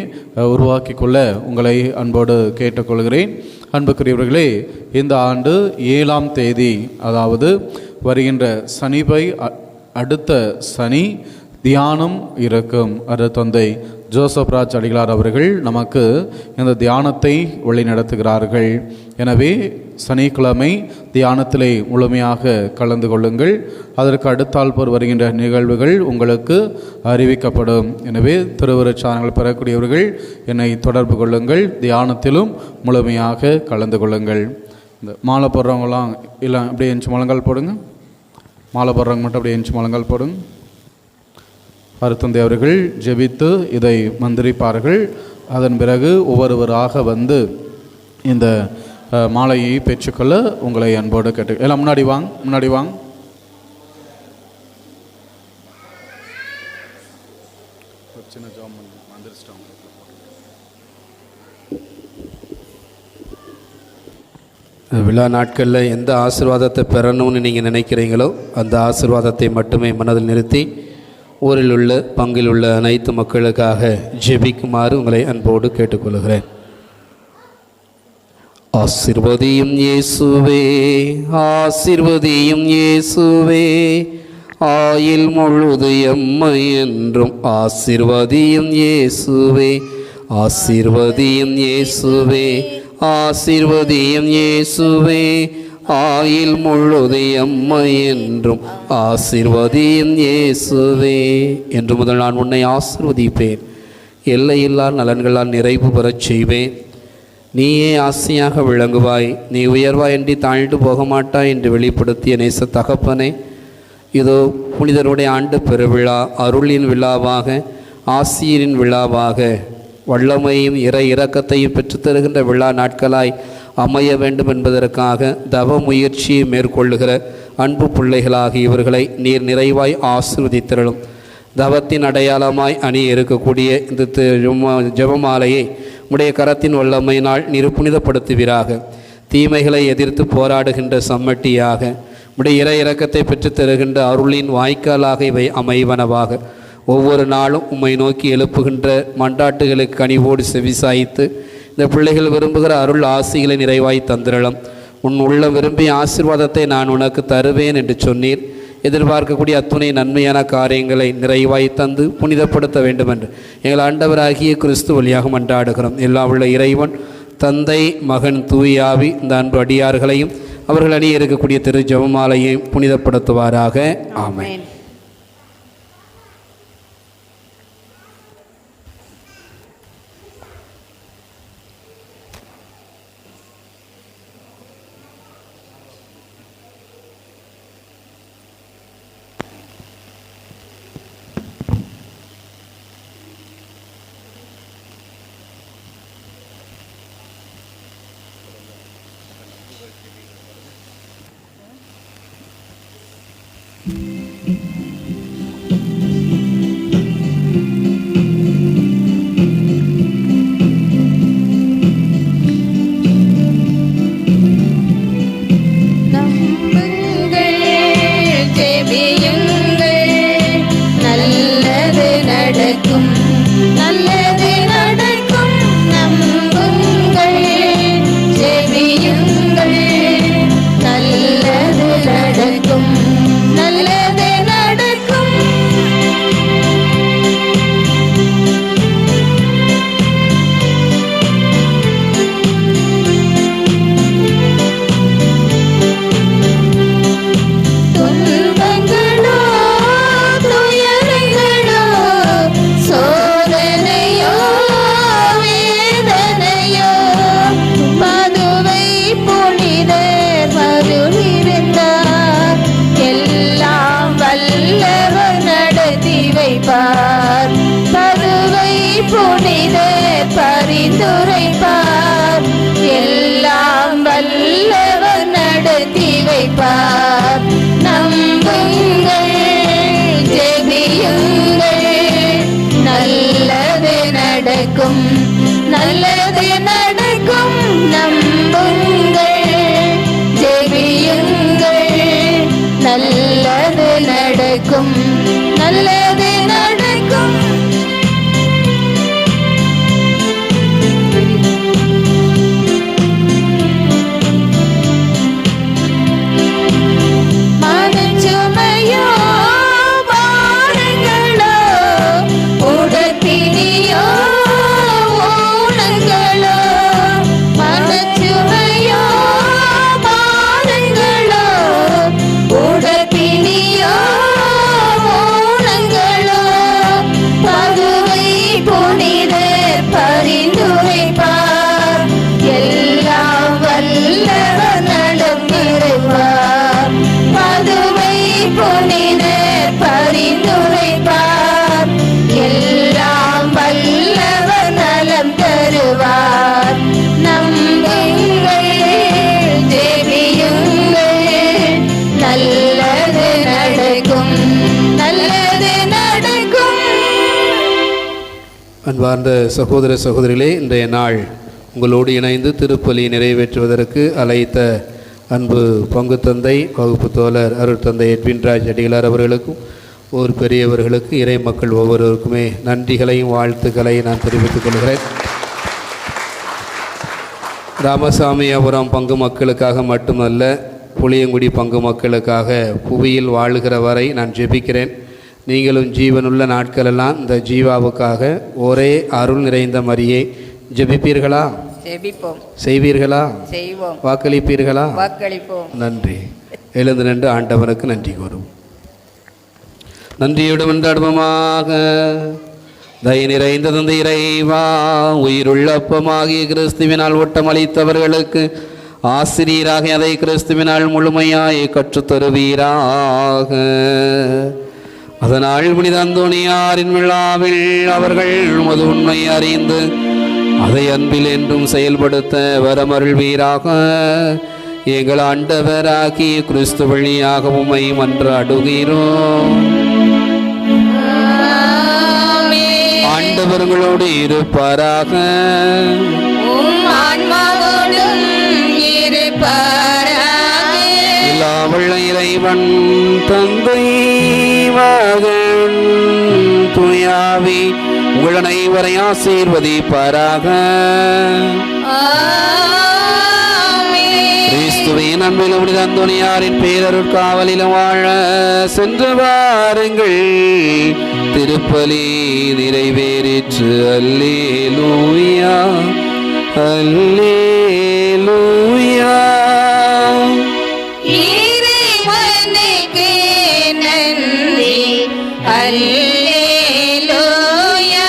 உருவாக்கி கொள்ள உங்களை அன்போடு கேட்டுக்கொள்கிறேன். அன்புக்குரியவர்களே, இந்த ஆண்டு 7ஆம் தேதி, அதாவது வருகின்ற சனிபை அடுத்த சனி தியானம் இருக்கும். அருட்தந்தை ஜோசப் ராஜ் அடிகளார் அவர்கள் நமக்கு இந்த தியானத்தை வழி நடத்துகிறார்கள். எனவே சனிக்கிழமை தியானத்திலே முழுமையாக கலந்து கொள்ளுங்கள். அதற்கு அடுத்தாற்போர் வருகின்ற நிகழ்வுகள் உங்களுக்கு அறிவிக்கப்படும். எனவே திருவருட்சாதனங்கள் பெறக்கூடியவர்கள் என்னை தொடர்பு கொள்ளுங்கள். தியானத்திலும் முழுமையாக கலந்து கொள்ளுங்கள். இந்த மாலை போடுறவங்களாம் இல்லை, அப்படியே எஞ்சி முழங்கால் போடுங்க. மாலை போடுறவங்க மட்டும் அப்படியே எஞ்சி முழங்கால் போடுங்க. அருட்தந்தை அவர்கள் ஜெபித்து இதை மந்திரிப்பார்கள். அதன் பிறகு ஒவ்வொருவராக வந்து இந்த மாலையை பெற்றுக்கொள்ள உங்களை அன்போடு கேட்டு எல்லாம் முன்னாடி வாங்க. விழா நாட்களில் எந்த ஆசீர்வாதத்தை பெறணும்னு நீங்கள் நினைக்கிறீங்களோ அந்த ஆசீர்வாதத்தை மட்டுமே மனதில் நிறுத்தி ஊரில் உள்ள பங்கில் உள்ள அனைத்து மக்களுக்காக ஜெபிக்குமாறு உங்களை அன்போடு கேட்டுக்கொள்கிறேன். ஆசீர்வதியும் இயேசுவே, ஆசீர்வதியும் இயேசுவே, ஆயில் முழுது எம்மை என்றும் ஆசீர்வதியும் இயேசுவே, ஆசீர்வதியும் இயேசுவே, ஆசீர்வதியும் இயேசுவே, ஆயில் முழுது எம்மை என்றும் ஆசீர்வதியும் இயேசுவே. என்று முதல் நான் உன்னை ஆசீர்வதிப்பேன், எல்லையில்லா நலன்களால் நிறைவு பெறச் செய்வேன். நீயே ஆசையாக விளங்குவாய், நீ உயர்வாய் என்று தாழ்ந்து போக மாட்டாய் என்று வெளிப்படுத்திய நேச தகப்பனே, இதோ புனிதருடைய ஆண்டு பெருவிழா அருளின் விழாவாக, ஆசிரியரின் விழாவாக, வல்லமையும் இறை இரக்கத்தையும் பெற்றுத்தருகின்ற விழா நாட்களாய் அமைய வேண்டும் என்பதற்காக தவ முயற்சியை மேற்கொள்ளுகிற அன்பு பிள்ளைகளாகி இவர்களை நீர் நிறைவாய் ஆசீர்வதித்திரளும். தவத்தின் அடையாளமாய் அணிய இருக்கக்கூடிய இந்த ஜெபமாலையை உடைய கரத்தின் வல்லமையினால் நீர் புனிதப்படுத்துவீராக. தீமைகளை எதிர்த்து போராடுகின்ற சம்மட்டியாக, உடைய இறை இரக்கத்தை பெற்றுத் தருகின்ற அருளின் வாய்க்காலாக இவை அமைவனவாக. ஒவ்வொரு நாளும் உம்மை நோக்கி எழுப்புகின்ற மண்டாட்டுகளுக்கு கனிவோடு செவிசாய்த்து இந்த பிள்ளைகள் விரும்புகிற அருள் ஆசிகளை நிறைவாய் தந்திரளம். உன் உள்ள விரும்பிய ஆசீர்வாதத்தை நான் உனக்கு தருவேன் என்று சொன்னீர். எதிர்பார்க்கக்கூடிய அத்துணை நன்மையான காரியங்களை நிறைவாய் தந்து புனிதப்படுத்த வேண்டும் என்று எங்கள் ஆண்டவராகிய கிறிஸ்து வழியாக மன்றாடுகிறோம். எல்லா உள்ள இறைவன் தந்தை, மகன், தூயாவி இந்த அன்பு அடியார்களையும் அவர்கள் அணிய இருக்கக்கூடிய திரு ஜெபமாலையையும் புனிதப்படுத்துவாராக. ஆமென். நல்லது நல்லது நடக்கும். மனச்சுமையோ பாரங்களோ உடற்பிணியோ ஊனங்களோ, மனச்சுமையோ பாரங்களோ உடற்பிணியோ ஊனங்களோ, பதுவை புனிதர் பரிந்துரைப்பார், எல்லாம் வல்லவர் நலம் பெறுவார். பதுவை புனிதர் பரிந்துரைப்பார், எல்லாம் வல்லவர் நலம் தருவார். நம்புங்கள், ஜெபியுங்கள், நல்லது நடக்கும், நல்லது நடக்கும். அன்பார்ந்த சகோதர சகோதரிகளே, இன்றைய நாள் உங்களோடு இணைந்து திருப்பலி நிறைவேற்றுவதற்கு அழைத்த அன்பு பங்கு தந்தை வகுப்பு தோழர் அருட்தந்தை எட்வின்ராஜ் அடிகளார் அவர்களுக்கும் ஒரு பெரியவர்களுக்கு இறை மக்கள் ஒவ்வொருவருக்குமே நன்றிகளையும் வாழ்த்துக்களையும் நான் தெரிவித்துக் கொள்கிறேன். ராமசாமியாபுரம் பங்கு மக்களுக்காக மட்டுமல்ல, புளியங்குடி பங்கு மக்களுக்காக புவியில் வாழுகிற வரை நான் ஜெபிக்கிறேன். நீங்களும் ஜீவனுள்ள நாட்களெல்லாம் இந்த ஜீவாவுக்காக ஒரே அருள் நிறைந்த மரியை ஜெபிப்பீர்களா? ஜெபிப்போம், செய்வீர்களா? செய்வோம், வாக்களிப்பீர்களா? வாக்களிப்போம். நன்றி. எழுந்து நின்று ஆண்டவனுக்கு நன்றி கூறும். நன்றியோடு மன்றாடுவோமாக. தயை நிறைந்த தந்தை இறைவா, உயிருள்ள அப்பமாகிய கிறிஸ்துவினால் ஓட்டமளித்தவர்களுக்கு ஆசிரியராக அதை கிறிஸ்துவினால் முழுமையாய் கற்றுத்தருவீராக. அதனால் புனித அந்தோனியாரின் விழாவில் அவர்கள் உமது உண்மை அறிந்து அதை அன்பில் என்றும் செயல்படுத்த வரமருள்வீராக. எங்கள் ஆண்டவராகிய கிறிஸ்து வழியாக உம்மை மன்றாடுகிறோம். ஆண்டவர்களோடு இருப்பாராக. உம் ஆன்மாவோடும் இருப்பாராக. எல்லா வல்ல இறைவன் தந்தை மகன் தூயாவி உங்கள் அனைவரை ஆசீர்வதிப்பாராக. கிறிஸ்துவின் அன்பிலும் புனித அந்தோனியாரின் பேரருட்காவலிலும் வாழ சென்று வாருங்கள். திருப்பலி நிறைவேறிற்று. அல்லேலூயா, அல்லேலூயா. இறைவனுக்கு நன்றி. அல்லேலூயா,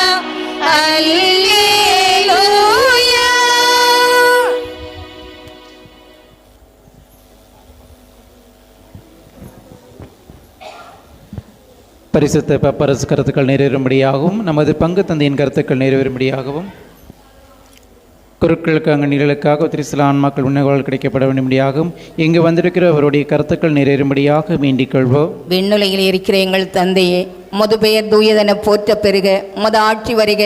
அல்லேலூயா. பரிசுத்த பப்பரசு கருத்துக்கள் நிறைவேறும்படியாகவும் நமது பங்கு தந்தையின் கருத்துக்கள் நிறைவேறும்படியாகவும் குருக்களுக்கு அங்கநிகளுக்காக திரிசில ஆன்மாக்கள் உணவுகள் கிடைக்கப்பட வேண்டும்படியாகவும் இங்கு வந்திருக்கிற அவருடைய கருத்துக்கள் நிறைவேறும்படியாக வேண்டிக் கொள்வோம். விண்ணுலகில் இருக்கிற எங்கள் தந்தையே, உமது பெயர் தூயதென போற்ற பெருக, உமது ஆட்சி வருக,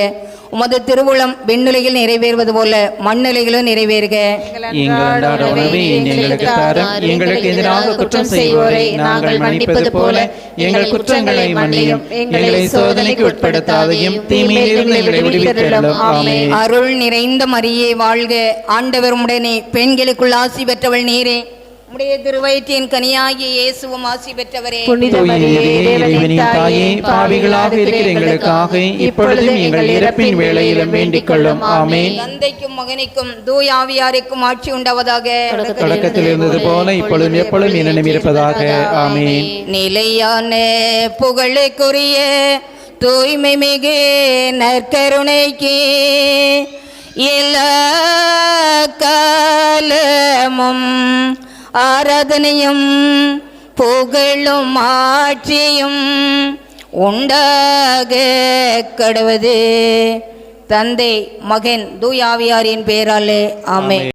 உமது திருவுளம் விண்ணுலகில் நிறைவேறுவது போல மண்ணுலகிலும் நிறைவேறுக. எங்கள் அன்றாட உணவை எங்களுக்கு தாரும். எங்களுக்கு எதிராக குற்றம் செய்வோரை நாங்கள் மன்னிப்பது போல எங்கள் குற்றங்களை மன்னியும். எங்களை சோதனைக்கு உட்படுத்தாதையும் தீமையிலிருந்து எங்களை விடுவித்தருளும். ஆமென். அருள் நிறைந்த மரியே வாழ்க, ஆண்டவர் உடனே பெண்களுக்குள் ஆசி பெற்றவள் நீரே, உடைய திருவயிற்றின் கனியாகிய இயேசுவும் ஆசி பெற்றவரே. இறைவனின் தாயே, பாவிகளாக இருக்கிற எங்களுக்காக இப்பொழுதும் எங்கள் இறப்பின் வேளையிலும் வேண்டிக் கொள்ளும். ஆமென். தந்தைக்கும் மகனுக்கும் தூய ஆவியாருக்கும் ஆட்சி உண்டாவதாக. தொடக்கத்தில் இருந்தது போல இப்பொழுதும் எப்பொழுதும் என்னும் இருப்பதாக. ஆமென். நிலையான புகழுக்குரிய தூய்மை மிகு நற்கருணைக்கு எல்லா காலமும் ஆராதனையும் புகழும் ஆட்சியும் உண்டாக கடவது. தந்தை மகன் தூய ஆவியாரின் பேராலே. ஆமென்.